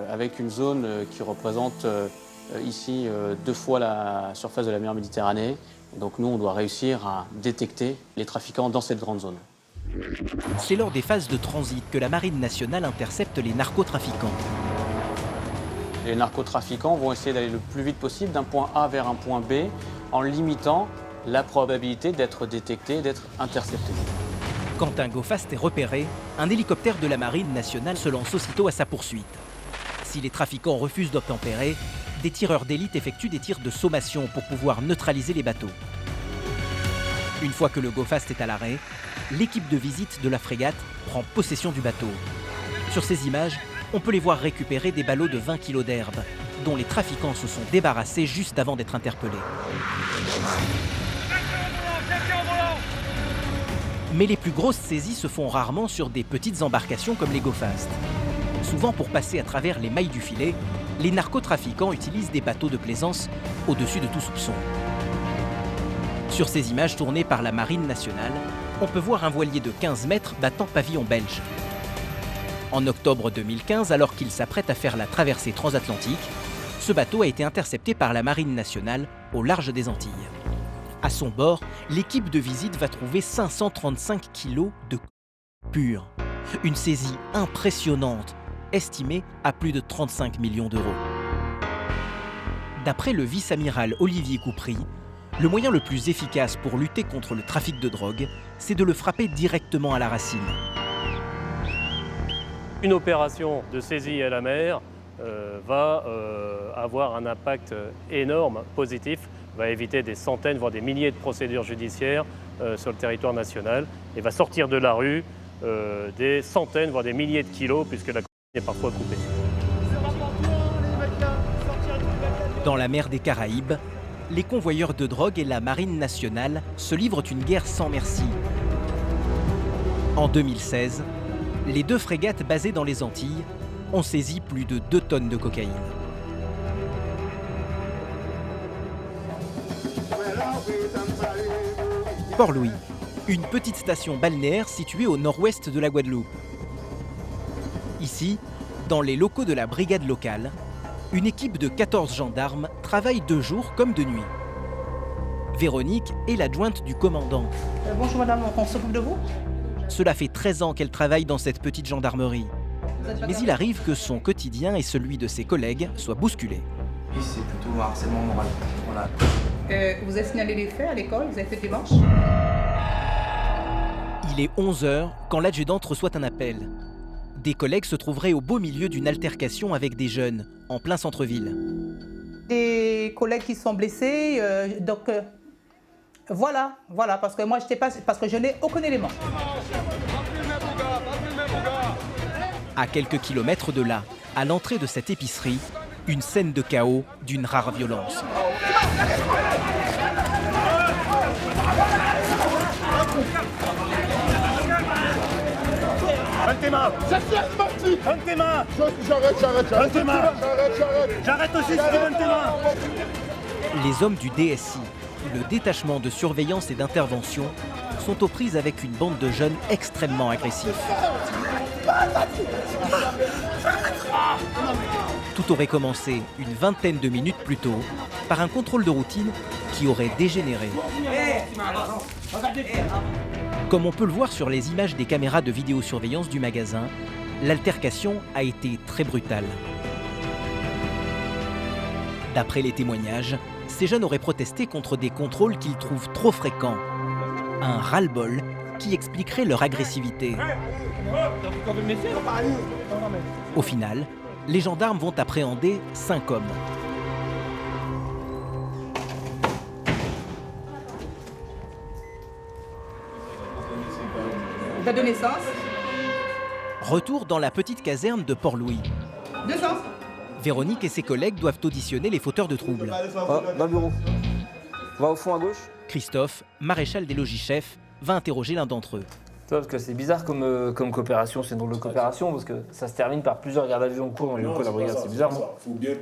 avec une zone qui représente ici 2 fois la surface de la mer Méditerranée. Et donc nous, on doit réussir à détecter les trafiquants dans cette grande zone. C'est lors des phases de transit que la Marine nationale intercepte les narcotrafiquants. Les narcotrafiquants vont essayer d'aller le plus vite possible d'un point A vers un point B en limitant la probabilité d'être détectés, d'être interceptés. Quand un go-fast est repéré, un hélicoptère de la Marine nationale se lance aussitôt à sa poursuite. Si les trafiquants refusent d'obtempérer, des tireurs d'élite effectuent des tirs de sommation pour pouvoir neutraliser les bateaux. Une fois que le go-fast est à l'arrêt, l'équipe de visite de la frégate prend possession du bateau. Sur ces images, on peut les voir récupérer des ballots de 20 kg d'herbe, dont les trafiquants se sont débarrassés juste avant d'être interpellés. Mais les plus grosses saisies se font rarement sur des petites embarcations comme les go-fast. Souvent pour passer à travers les mailles du filet, les narcotrafiquants utilisent des bateaux de plaisance au-dessus de tout soupçon. Sur ces images tournées par la Marine nationale, on peut voir un voilier de 15 mètres battant pavillon belge. En octobre 2015, alors qu'il s'apprête à faire la traversée transatlantique, ce bateau a été intercepté par la Marine nationale au large des Antilles. À son bord, l'équipe de visite va trouver 535 kilos de pur. Une saisie impressionnante, estimée à plus de 35 millions d'euros. D'après le vice-amiral Olivier Coupry, le moyen le plus efficace pour lutter contre le trafic de drogue, c'est de le frapper directement à la racine. Une opération de saisie à la mer va avoir un impact énorme, positif, va éviter des centaines, voire des milliers de procédures judiciaires sur le territoire national et va sortir de la rue des centaines, voire des milliers de kilos, puisque la cocaïne est parfois coupée. Dans la mer des Caraïbes, les convoyeurs de drogue et la marine nationale se livrent une guerre sans merci. En 2016, les 2 frégates basées dans les Antilles ont saisi plus de 2 tonnes de cocaïne. Port-Louis, une petite station balnéaire située au nord-ouest de la Guadeloupe. Ici, dans les locaux de la brigade locale, une équipe de 14 gendarmes travaille de jour comme de nuit. Véronique est l'adjointe du commandant. Bonjour madame, on s'occupe de vous? Cela fait 13 ans qu'elle travaille dans cette petite gendarmerie. Mais il arrive que son quotidien et celui de ses collègues soient bousculés. C'est plutôt un harcèlement moral. Voilà. Vous avez signalé les faits à l'école? Vous avez fait des démarches? Il est 11h quand l'adjudante reçoit un appel. Des collègues se trouveraient au beau milieu d'une altercation avec des jeunes, en plein centre-ville. Des collègues qui sont blessés, voilà, parce que moi parce que je n'ai aucun élément. À quelques kilomètres de là, à l'entrée de cette épicerie, une scène de chaos d'une rare violence. Donne tes mains. Donne tes mains. J'arrête. Donne tes mains. J'arrête aussi si tu donnes tes mains. Les hommes du DSI, le détachement de surveillance et d'intervention, sont aux prises avec une bande de jeunes extrêmement agressifs. Tout aurait commencé une vingtaine de minutes plus tôt par un contrôle de routine qui aurait dégénéré. Comme on peut le voir sur les images des caméras de vidéosurveillance du magasin, l'altercation a été très brutale. D'après les témoignages, ces jeunes auraient protesté contre des contrôles qu'ils trouvent trop fréquents. Un ras-le-bol qui expliquerait leur agressivité. Au final, les gendarmes vont appréhender 5 hommes. Date de naissance? Retour dans la petite caserne de Port-Louis. 2 ans. Véronique et ses collègues doivent auditionner les fauteurs de troubles. Va au bureau. Va au fond à gauche. Christophe, maréchal des logis-chefs, va interroger l'un d'entre eux. Parce que c'est bizarre comme coopération, c'est une drôle de coopération, parce que ça se termine par plusieurs gardes à vue en cours dans les locaux de la brigade, c'est bizarre, non?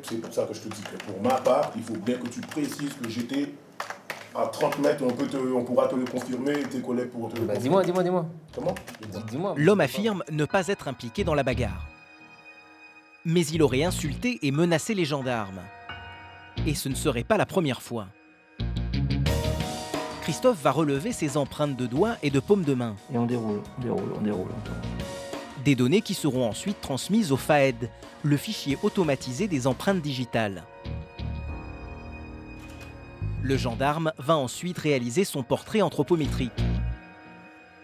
C'est pour ça que je te dis que pour ma part, il faut bien que tu précises que j'étais à 30 mètres, on pourra te le confirmer, tes collègues pourront te le confirmer. Dis-moi. Comment? Dis-moi. L'homme affirme ne pas être impliqué dans la bagarre. Mais il aurait insulté et menacé les gendarmes. Et ce ne serait pas la première fois. Christophe va relever ses empreintes de doigts et de paumes de main. Et on déroule. Des données qui seront ensuite transmises au FAED, le fichier automatisé des empreintes digitales. Le gendarme va ensuite réaliser son portrait anthropométrique.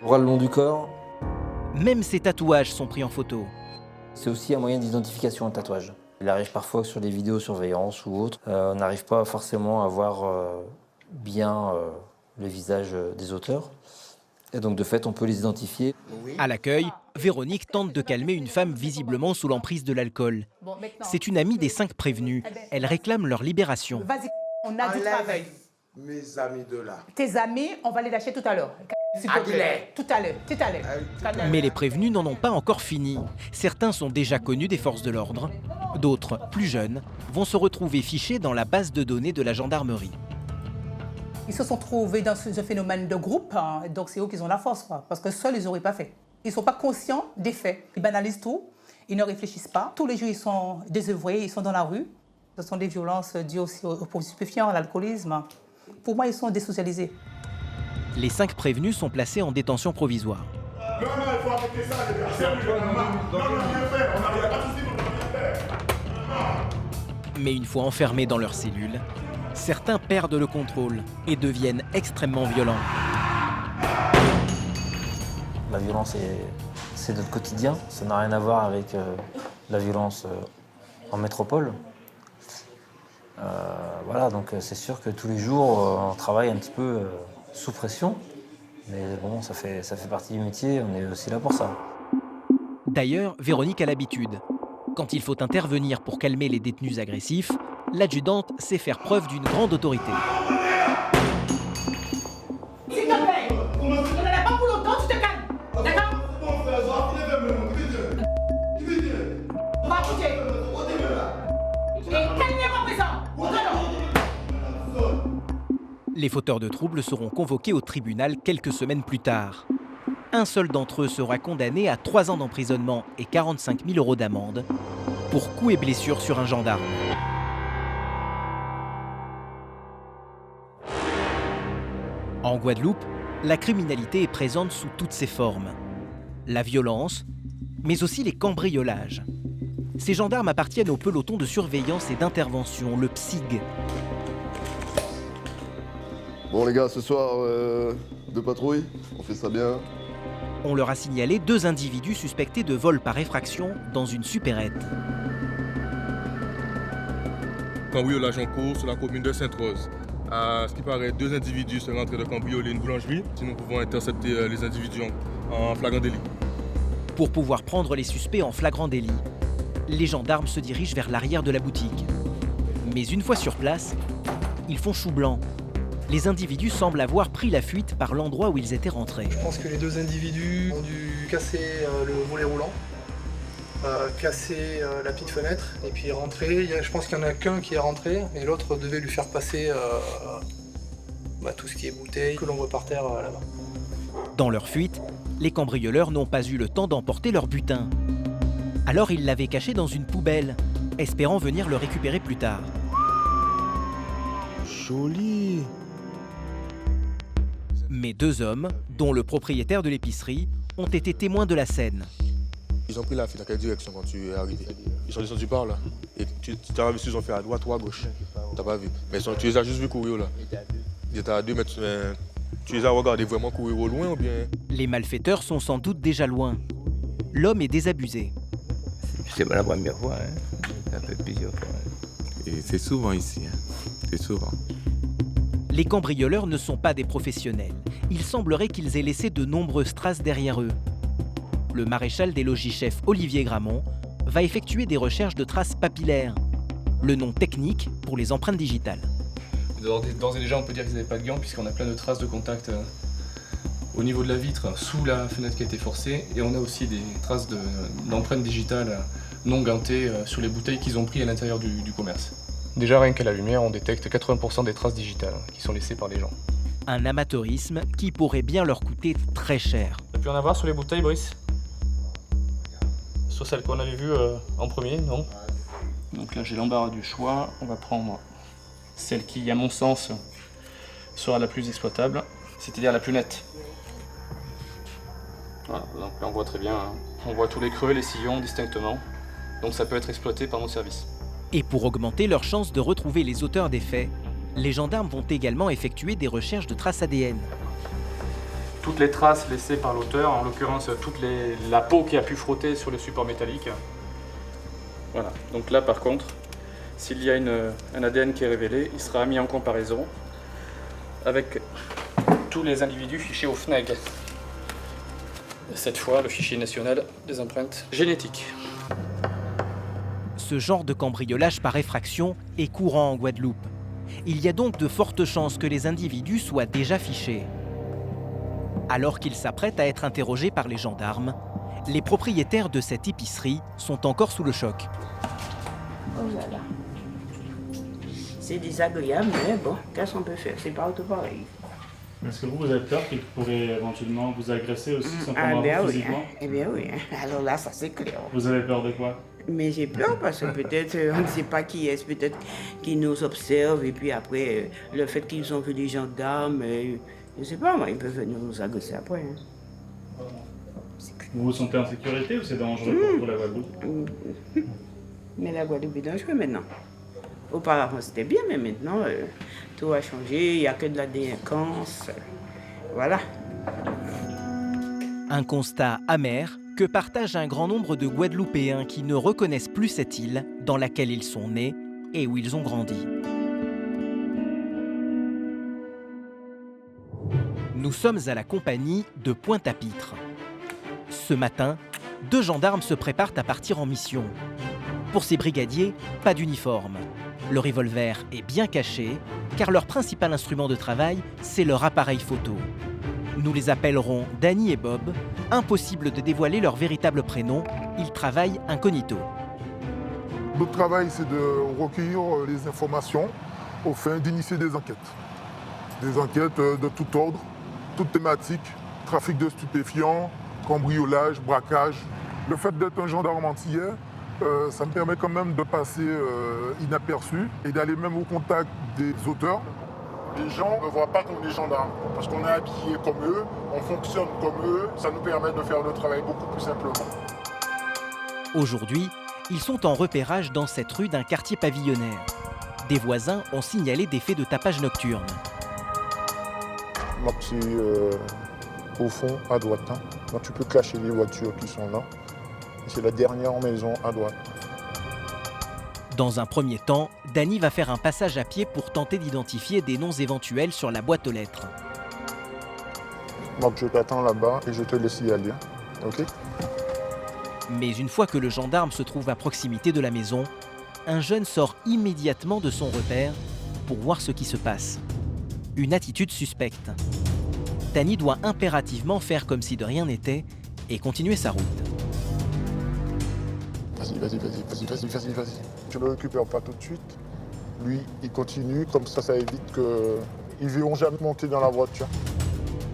Bras le long du corps. Même ses tatouages sont pris en photo. C'est aussi un moyen d'identification, un tatouage. Il arrive parfois que sur des vidéosurveillance ou autres, on n'arrive pas forcément à voir bien le visage des auteurs. Et donc de fait, on peut les identifier. À l'accueil, Véronique tente de calmer une femme visiblement sous l'emprise de l'alcool. C'est une amie des 5 prévenus. Elle réclame leur libération. Vas-y, on a du travail. Mes amis de là. Tes amis, on va les lâcher tout à l'heure. Tout à l'heure. Mais les prévenus n'en ont pas encore fini. Certains sont déjà connus des forces de l'ordre. D'autres, plus jeunes, vont se retrouver fichés dans la base de données de la gendarmerie. Ils se sont trouvés dans ce phénomène de groupe, hein, donc c'est eux qui ont la force, quoi, parce que seuls, ils n'auraient pas fait. Ils ne sont pas conscients des faits. Ils banalisent tout, ils ne réfléchissent pas. Tous les jours, ils sont désœuvrés, ils sont dans la rue. Ce sont des violences dues aussi aux produits stupéfiants, à l'alcoolisme. Pour moi, ils sont désocialisés. Les 5 prévenus sont placés en détention provisoire. Non, il faut arrêter ça, les gars. Non, on n'a rien fait. On n'a pas de soucis, on n'a rien fait. Mais une fois enfermés dans leur cellule, certains perdent le contrôle et deviennent extrêmement violents. La violence, c'est notre quotidien. Ça n'a rien à voir avec la violence en métropole. Voilà, donc c'est sûr que tous les jours, on travaille un petit peu sous pression. Mais bon, ça fait partie du métier, on est aussi là pour ça. D'ailleurs, Véronique a l'habitude. Quand il faut intervenir pour calmer les détenus agressifs, l'adjudante sait faire preuve d'une grande autorité. S'il te plaît, on n'en a pas pour longtemps, tu te calmes. D'accord? On va écouter. Et calmez-moi présent. Les fauteurs de troubles seront convoqués au tribunal quelques semaines plus tard. Un seul d'entre eux sera condamné à 3 ans d'emprisonnement et 45 000 € d'amende pour coups et blessures sur un gendarme. En Guadeloupe, la criminalité est présente sous toutes ses formes. La violence, mais aussi les cambriolages. Ces gendarmes appartiennent au peloton de surveillance et d'intervention, le PSIG. Bon les gars, ce soir, 2 patrouilles, on fait ça bien. On leur a signalé 2 individus suspectés de vol par effraction dans une supérette. Cambriolage en cours sur la commune de Sainte-Rose. À ce qui paraît, 2 individus seraient en train de cambrioler une boulangerie. Si nous pouvons intercepter les individus en flagrant délit. Pour pouvoir prendre les suspects en flagrant délit, les gendarmes se dirigent vers l'arrière de la boutique. Mais une fois sur place, ils font chou blanc. Les individus semblent avoir pris la fuite par l'endroit où ils étaient rentrés. Je pense que les 2 individus ont dû casser le volet roulant, casser la petite fenêtre et puis rentrer. Je pense qu'il n'y en a qu'un qui est rentré et l'autre devait lui faire passer tout ce qui est bouteille que l'on voit par terre là-bas. Dans leur fuite, les cambrioleurs n'ont pas eu le temps d'emporter leur butin. Alors ils l'avaient caché dans une poubelle, espérant venir le récupérer plus tard. Joli. Mais 2 hommes, dont le propriétaire de l'épicerie, ont été témoins de la scène. Ils ont pris la fuite à quelle direction quand tu es arrivé? Ils sont descendus par là. Et tu t'as vu s'ils ont fait à droite ou à gauche? T'as pas vu. Mais tu les as juste vus courir là. Ils étaient à 2 mètres. Tu les as regardés vraiment courir au loin ou bien? Les malfaiteurs sont sans doute déjà loin. L'homme est désabusé. C'est pas la première fois, hein. Ça fait plusieurs fois. Et c'est souvent ici, hein. C'est souvent. Les cambrioleurs ne sont pas des professionnels. Il semblerait qu'ils aient laissé de nombreuses traces derrière eux. Le maréchal des logis-chefs Olivier Gramont va effectuer des recherches de traces papillaires, le nom technique pour les empreintes digitales. D'ores et déjà, on peut dire qu'ils n'avaient pas de gants puisqu'on a plein de traces de contact au niveau de la vitre, sous la fenêtre qui a été forcée. Et on a aussi des traces d'empreintes digitales non gantées sur les bouteilles qu'ils ont prises à l'intérieur du commerce. Déjà, rien qu'à la lumière, on détecte 80% des traces digitales qui sont laissées par les gens. Un amateurisme qui pourrait bien leur coûter très cher. Tu as pu en avoir sur les bouteilles, Brice? Sur celle qu'on avait vue en premier, non? Donc là, j'ai l'embarras du choix. On va prendre celle qui, à mon sens, sera la plus exploitable, c'est-à-dire la plus nette. Voilà, donc là, on voit très bien, hein. On voit tous les creux, les sillons distinctement. Donc ça peut être exploité par nos services. Et pour augmenter leurs chances de retrouver les auteurs des faits, les gendarmes vont également effectuer des recherches de traces ADN. Toutes les traces laissées par l'auteur, en l'occurrence la peau qui a pu frotter sur le support métallique. Voilà, donc là par contre, s'il y a un ADN qui est révélé, il sera mis en comparaison avec tous les individus fichés au FNAG. Cette fois, le fichier national des empreintes génétiques. Ce genre de cambriolage par effraction est courant en Guadeloupe. Il y a donc de fortes chances que les individus soient déjà fichés. Alors qu'ils s'apprêtent à être interrogés par les gendarmes, les propriétaires de cette épicerie sont encore sous le choc. Oh là là. C'est désagréable, mais bon, qu'est-ce qu'on peut faire? C'est pas tout pareil. Est-ce que vous avez peur qu'il pourrait éventuellement vous agresser aussi, simplement physiquement? Eh bien oui, alors là ça c'est clair. Vous avez peur de quoi? Mais j'ai peur parce que peut-être, on ne sait pas qui est, peut-être qu'ils nous observent et puis après, le fait qu'ils ont vu des gendarmes, je ne sais pas, moi, ils peuvent venir nous agresser après. Hein. Vous vous sentez en sécurité ou c'est dangereux pour la Guadeloupe? Mais la Guadeloupe est dangereuse maintenant. Auparavant c'était bien, mais maintenant tout a changé, il n'y a que de la délinquance. Voilà. Un constat amer que partage un grand nombre de Guadeloupéens qui ne reconnaissent plus cette île dans laquelle ils sont nés et où ils ont grandi. Nous sommes à la compagnie de Pointe-à-Pitre. Ce matin, 2 gendarmes se préparent à partir en mission. Pour ces brigadiers, pas d'uniforme. Le revolver est bien caché, car leur principal instrument de travail, c'est leur appareil photo. Nous les appellerons Danny et Bob. Impossible de dévoiler leur véritable prénom, ils travaillent incognito. Notre travail, c'est de recueillir les informations au fin d'initier des enquêtes. Des enquêtes de tout ordre, toute thématique, trafic de stupéfiants, cambriolage, braquage. Le fait d'être un gendarme antillais, ça me permet quand même de passer inaperçu et d'aller même au contact des auteurs. Les gens ne voient pas qu'on est gendarmes, parce qu'on est habillés comme eux, on fonctionne comme eux, ça nous permet de faire le travail beaucoup plus simplement. Aujourd'hui, ils sont en repérage dans cette rue d'un quartier pavillonnaire. Des voisins ont signalé des faits de tapage nocturne. Moi, c'est au fond, à droite. Hein. Donc tu peux cacher les voitures qui sont là. C'est la dernière maison à droite. Dans un premier temps, Danny va faire un passage à pied pour tenter d'identifier des noms éventuels sur la boîte aux lettres. Donc je t'attends là-bas et je te laisse y aller. Ok? Mais une fois que le gendarme se trouve à proximité de la maison, un jeune sort immédiatement de son repère pour voir ce qui se passe. Une attitude suspecte. Danny doit impérativement faire comme si de rien n'était et continuer sa route. Vas-y. Je ne le récupère pas tout de suite. Lui, il continue, comme ça évite qu'ils ne verront jamais monter dans la voiture.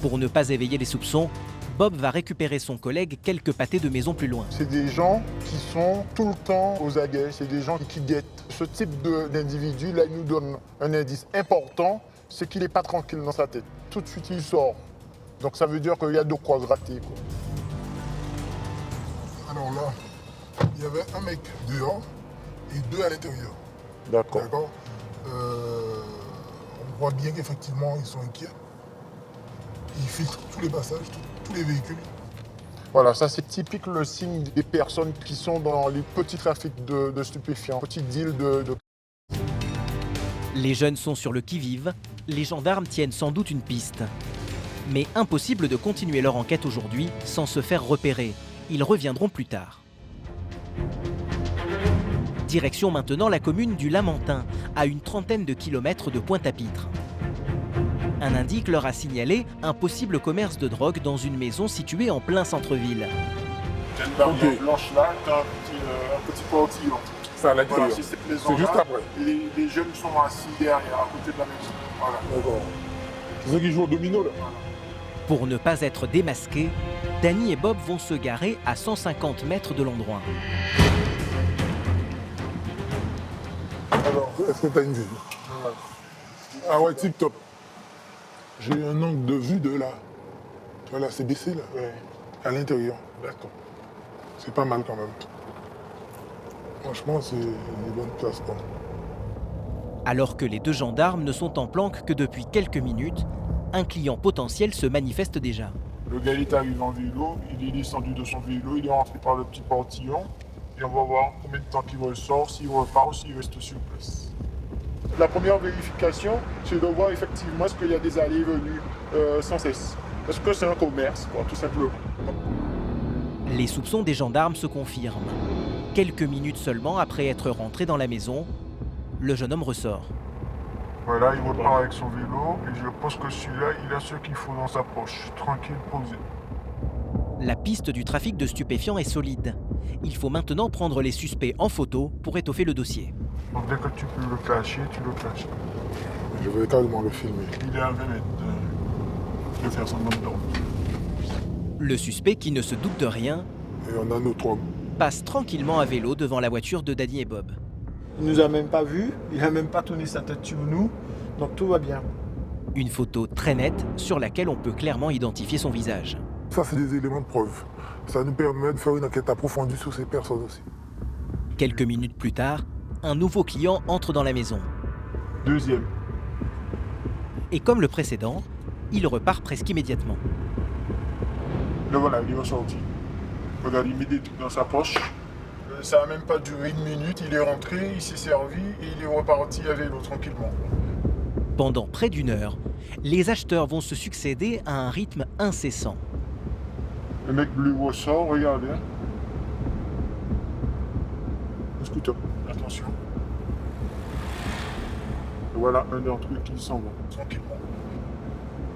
Pour ne pas éveiller les soupçons, Bob va récupérer son collègue quelques pâtés de maison plus loin. C'est des gens qui sont tout le temps aux aguets, c'est des gens qui guettent. Ce type d'individu, là, il nous donne un indice important, c'est qu'il n'est pas tranquille dans sa tête. Tout de suite, il sort. Donc ça veut dire qu'il y a de quoi gratter, quoi. Alors là, il y avait un mec dehors et 2 à l'intérieur. D'accord. On voit bien qu'effectivement, ils sont inquiets. Ils filtrent tous les passages, tous les véhicules. Voilà, ça c'est typique le signe des personnes qui sont dans les petits trafics de stupéfiants, petits deals de... Les jeunes sont sur le qui-vive, les gendarmes tiennent sans doute une piste. Mais impossible de continuer leur enquête aujourd'hui sans se faire repérer. Ils reviendront plus tard. Direction maintenant la commune du Lamentin, à une trentaine de kilomètres de Pointe-à-Pitre. Un indique leur a signalé un possible commerce de drogue dans une maison située en plein centre-ville. Il y a une barrière blanche là, t'as un petit portillon. C'est à l'intérieur. Voilà, c'est juste après. Les jeunes sont assis derrière, à côté de la maison. Voilà. D'accord. C'est ceux qui jouent au domino là. Pour ne pas être démasqués, Danny et Bob vont se garer à 150 mètres de l'endroit. Alors, est-ce que tu as une vue? Ah ouais, tip top. J'ai un angle de vue de là. Tu vois là, c'est baissé là. Ouais. À l'intérieur. D'accord. C'est pas mal quand même. Franchement, c'est une bonne place quoi. Alors que les 2 gendarmes ne sont en planque que depuis quelques minutes, un client potentiel se manifeste déjà. Le gars il est arrivé en vélo, il est descendu de son vélo, il est rentré par le petit portillon. Et on va voir combien de temps qu'il ressort, s'il repart ou s'il reste sur place. La première vérification, c'est de voir effectivement est-ce qu'il y a des allées et venues sans cesse. Est-ce que c'est un commerce, quoi, tout simplement. Les soupçons des gendarmes se confirment. Quelques minutes seulement après être rentré dans la maison, le jeune homme ressort. Voilà, il repart avec son vélo et je pense que celui-là, il a ce qu'il faut dans sa poche. Tranquille, posé. La piste du trafic de stupéfiants est solide. Il faut maintenant prendre les suspects en photo pour étoffer le dossier. Donc dès que tu peux le cacher, tu le caches. Je vais carrément le filmer. Il est à 20 mètres. de faire semblant de dormir. Le suspect, qui ne se doute de rien, et on a notre homme, passe tranquillement à vélo devant la voiture de Danny et Bob. Il nous a même pas vus, il a même pas tourné sa tête sur nous, donc tout va bien. Une photo très nette sur laquelle on peut clairement identifier son visage. Ça, c'est des éléments de preuve. Ça nous permet de faire une enquête approfondie sur ces personnes aussi. Quelques minutes plus tard, un nouveau client entre dans la maison. Deuxième. Et comme le précédent, il repart presque immédiatement. Le voilà, il est ressorti. Regarde, il met des trucs dans sa poche. Ça n'a même pas duré une minute, il est rentré, il s'est servi et il est reparti à vélo tranquillement. Pendant près d'une heure, les acheteurs vont se succéder à un rythme incessant. Le mec bleu ressort, regardez. Le scooter, attention. Et voilà un d'entre eux qui s'en va tranquillement.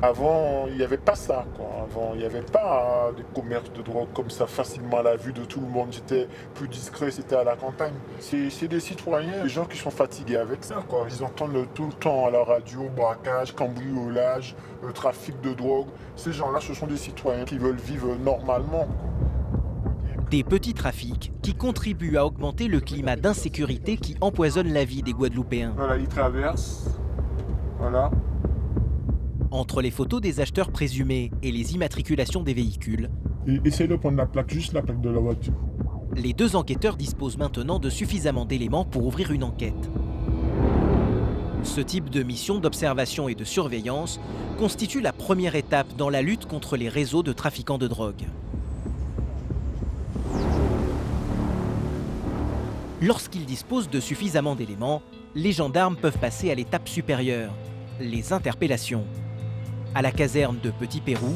Avant, il n'y avait pas ça, quoi. Avant, il n'y avait pas de commerce de drogue comme ça facilement à la vue de tout le monde. C'était plus discret, c'était à la campagne. C'est des citoyens, des gens qui sont fatigués avec ça, quoi. Ils entendent tout le temps à la radio braquage, cambriolage, trafic de drogue. Ces gens-là, ce sont des citoyens qui veulent vivre normalement, quoi. Des petits trafics qui contribuent à augmenter le climat d'insécurité qui empoisonne la vie des Guadeloupéens. Voilà, ils traversent. Voilà. Entre les photos des acheteurs présumés et les immatriculations des véhicules, essayez de prendre la plaque, juste la plaque de la voiture. Les deux enquêteurs disposent maintenant de suffisamment d'éléments pour ouvrir une enquête. Ce type de mission d'observation et de surveillance constitue la première étape dans la lutte contre les réseaux de trafiquants de drogue. Lorsqu'ils disposent de suffisamment d'éléments, les gendarmes peuvent passer à l'étape supérieure, les interpellations. À la caserne de Petit Pérou,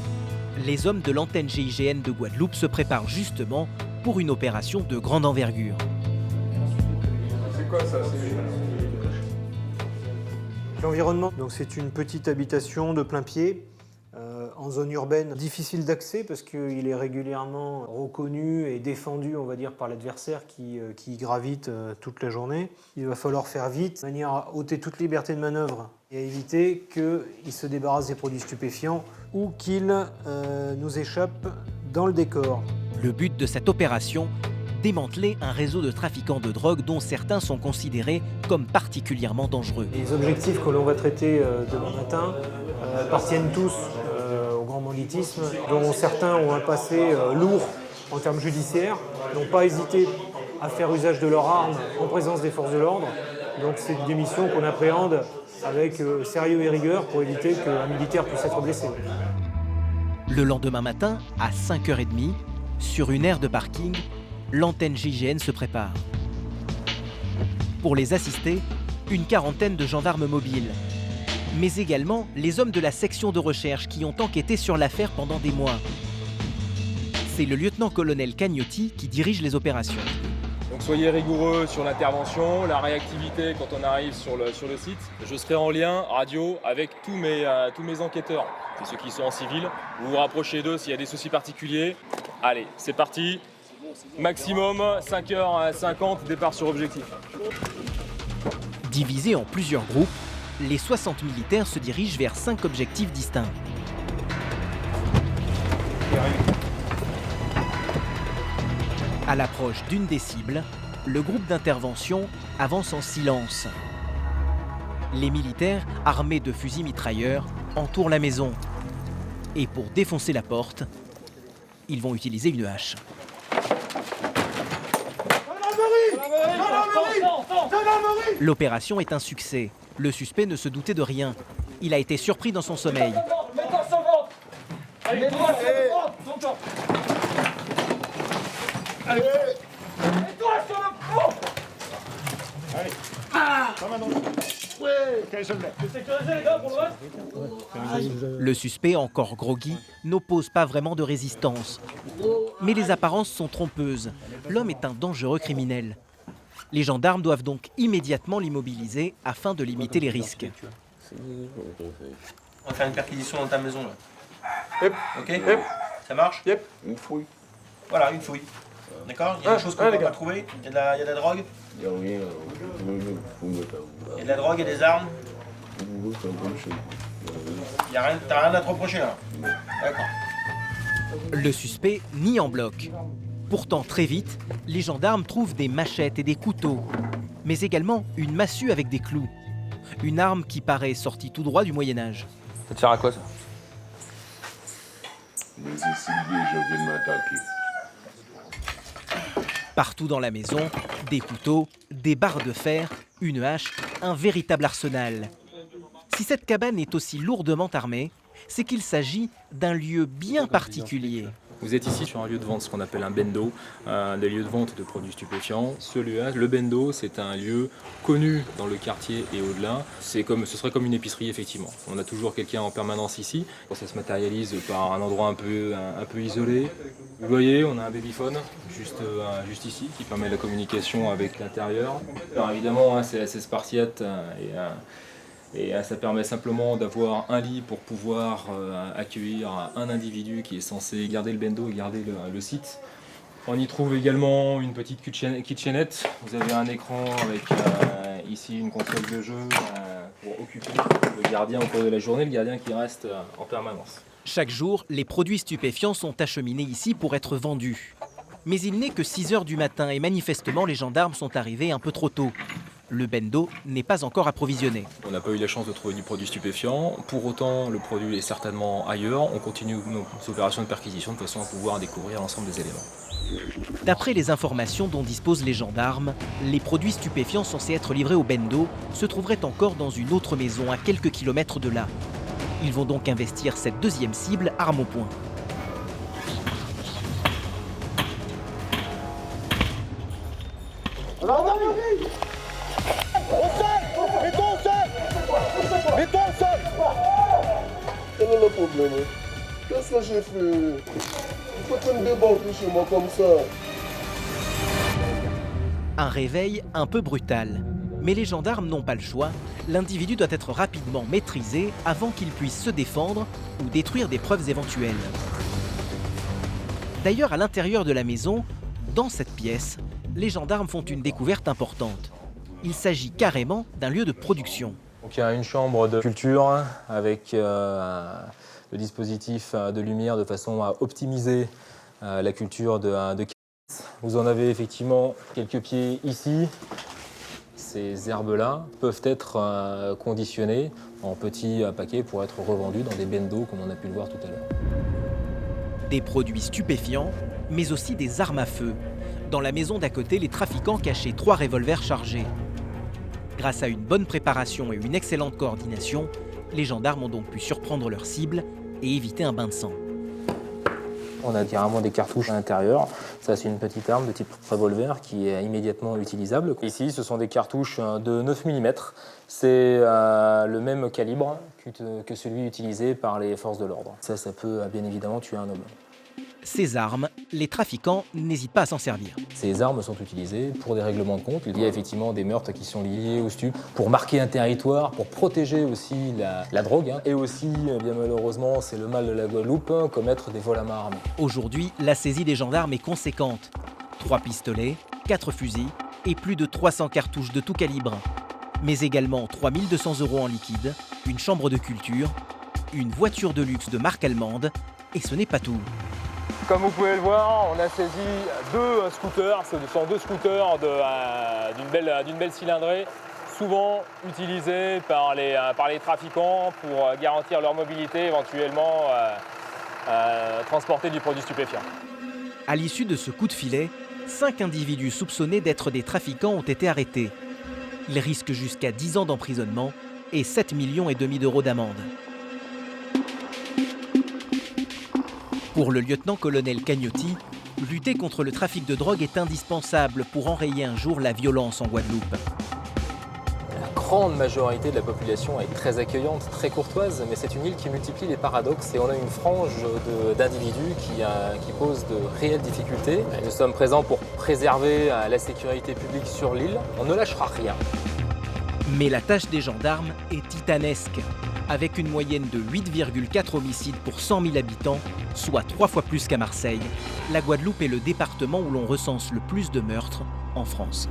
les hommes de l'antenne GIGN de Guadeloupe se préparent justement pour une opération de grande envergure. C'est quoi ça? L'environnement, donc c'est une petite habitation de plein pied, en zone urbaine, difficile d'accès parce qu'il est régulièrement reconnu et défendu, on va dire, par l'adversaire qui gravite toute la journée. Il va falloir faire vite, de manière à ôter toute liberté de manœuvre et à éviter qu'il se débarrasse des produits stupéfiants ou qu'il nous échappe dans le décor. Le but de cette opération, démanteler un réseau de trafiquants de drogue dont certains sont considérés comme particulièrement dangereux. Les objectifs que l'on va traiter demain matin appartiennent tous au grand banditisme, dont certains ont un passé lourd en termes judiciaires, n'ont pas hésité à faire usage de leurs armes en présence des forces de l'ordre. Donc c'est des missions qu'on appréhende avec sérieux et rigueur pour éviter qu'un militaire puisse être blessé. Le lendemain matin, à 5h30, sur une aire de parking, l'antenne GIGN se prépare. Pour les assister, une quarantaine de gendarmes mobiles, mais également les hommes de la section de recherche qui ont enquêté sur l'affaire pendant des mois. C'est le lieutenant-colonel Cagnotti qui dirige les opérations. Donc soyez rigoureux sur l'intervention, la réactivité quand on arrive sur le site. Je serai en lien radio avec tous mes enquêteurs, c'est ceux qui sont en civil. Vous vous rapprochez d'eux s'il y a des soucis particuliers. Allez, c'est parti. Maximum 5h50, départ sur objectif. Divisés en plusieurs groupes, les 60 militaires se dirigent vers 5 objectifs distincts. À l'approche d'une des cibles, le groupe d'intervention avance en silence. Les militaires, armés de fusils mitrailleurs, entourent la maison. Et pour défoncer la porte, ils vont utiliser une hache. L'opération est un succès. Le suspect ne se doutait de rien. Il a été surpris dans son sommeil. Allez, toi sur le front, ton camp. Allez, et toi sur le front. Allez. Ah. Ouais, sécuriser les gars pour le reste. Le suspect, encore groggy, n'oppose pas vraiment de résistance. Mais les apparences sont trompeuses. L'homme est un dangereux criminel. Les gendarmes doivent donc immédiatement l'immobiliser afin de limiter les risques. On va faire une perquisition dans ta maison là. Yep. Ok. Yep. Ça marche? Yep. Une fouille. Voilà, une fouille. D'accord? Il y a des choses qu'on ne peut pas trouver. Il y a de la drogue. Il y a de la drogue et des armes. T'as rien à te reprocher là? D'accord. Le suspect nie en bloc. Pourtant, très vite, les gendarmes trouvent des machettes et des couteaux, mais également une massue avec des clous. Une arme qui paraît sortie tout droit du Moyen-Âge. Ça te sert à quoi ça? Je viens de m'attaquer. Partout dans la maison, des couteaux, des barres de fer, une hache, un véritable arsenal. Si cette cabane est aussi lourdement armée, c'est qu'il s'agit d'un lieu bien particulier. Vous êtes ici sur un lieu de vente, ce qu'on appelle un bendo, des lieux de vente de produits stupéfiants. Ce lieu-là, le bendo, c'est un lieu connu dans le quartier et au-delà. Ce serait comme une épicerie, effectivement. On a toujours quelqu'un en permanence ici. Ça se matérialise par un endroit un peu isolé. Vous voyez, on a un babyphone juste ici qui permet la communication avec l'intérieur. Alors évidemment, c'est assez spartiate et ça permet simplement d'avoir un lit pour pouvoir accueillir un individu qui est censé garder le bendo et garder le site. On y trouve également une petite kitchenette. Vous avez un écran avec ici une console de jeu pour occuper le gardien au cours de la journée, le gardien qui reste en permanence. Chaque jour, les produits stupéfiants sont acheminés ici pour être vendus. Mais il n'est que 6 h du matin et manifestement les gendarmes sont arrivés un peu trop tôt. Le bendo n'est pas encore approvisionné. On n'a pas eu la chance de trouver du produit stupéfiant. Pour autant, le produit est certainement ailleurs. On continue nos opérations de perquisition de façon à pouvoir découvrir l'ensemble des éléments. D'après les informations dont disposent les gendarmes, les produits stupéfiants censés être livrés au bendo se trouveraient encore dans une autre maison à quelques kilomètres de là. Ils vont donc investir cette deuxième cible arme au poing. Quel est le problème? Qu'est-ce que j'ai fait? Pourquoi tu me débarques chez moi comme ça? Un réveil un peu brutal. Mais les gendarmes n'ont pas le choix. L'individu doit être rapidement maîtrisé avant qu'il puisse se défendre ou détruire des preuves éventuelles. D'ailleurs, à l'intérieur de la maison, dans cette pièce, les gendarmes font une découverte importante. Il s'agit carrément d'un lieu de production. Donc, il y a une chambre de culture avec le dispositif de lumière de façon à optimiser la culture de cannabis. Vous en avez effectivement quelques pieds ici. Ces herbes-là peuvent être conditionnées en petits paquets pour être revendus dans des bendos comme on a pu le voir tout à l'heure. Des produits stupéfiants, mais aussi des armes à feu. Dans la maison d'à côté, les trafiquants cachaient 3 revolvers chargés. Grâce à une bonne préparation et une excellente coordination, les gendarmes ont donc pu surprendre leur cible et éviter un bain de sang. On a carrément des cartouches à l'intérieur. Ça, c'est une petite arme de type revolver qui est immédiatement utilisable. Ici, ce sont des cartouches de 9 mm. C'est le même calibre que celui utilisé par les forces de l'ordre. Ça peut bien évidemment tuer un homme. Ces armes, les trafiquants n'hésitent pas à s'en servir. Ces armes sont utilisées pour des règlements de compte. Il y a effectivement des meurtres qui sont liés aux stupes pour marquer un territoire, pour protéger aussi la drogue. Et aussi, bien malheureusement, c'est le mal de la Guadeloupe, commettre des vols à main armée. Aujourd'hui, la saisie des gendarmes est conséquente. 3 pistolets, 4 fusils et plus de 300 cartouches de tout calibre. Mais également 3 200 € en liquide, une chambre de culture, une voiture de luxe de marque allemande, et ce n'est pas tout. Comme vous pouvez le voir, on a saisi 2 scooters. Ce sont 2 scooters d'une belle cylindrée, souvent utilisés par les trafiquants pour garantir leur mobilité, éventuellement transporter du produit stupéfiant. À l'issue de ce coup de filet, 5 individus soupçonnés d'être des trafiquants ont été arrêtés. Ils risquent jusqu'à 10 ans d'emprisonnement et 7,5 millions € d'amende. Pour le lieutenant-colonel Cagnotti, lutter contre le trafic de drogue est indispensable pour enrayer un jour la violence en Guadeloupe. La grande majorité de la population est très accueillante, très courtoise, mais c'est une île qui multiplie les paradoxes et on a une frange d'individus qui posent de réelles difficultés. Nous sommes présents pour préserver la sécurité publique sur l'île. On ne lâchera rien. Mais la tâche des gendarmes est titanesque. Avec une moyenne de 8,4 homicides pour 100 000 habitants, soit 3 fois plus qu'à Marseille, la Guadeloupe est le département où l'on recense le plus de meurtres en France.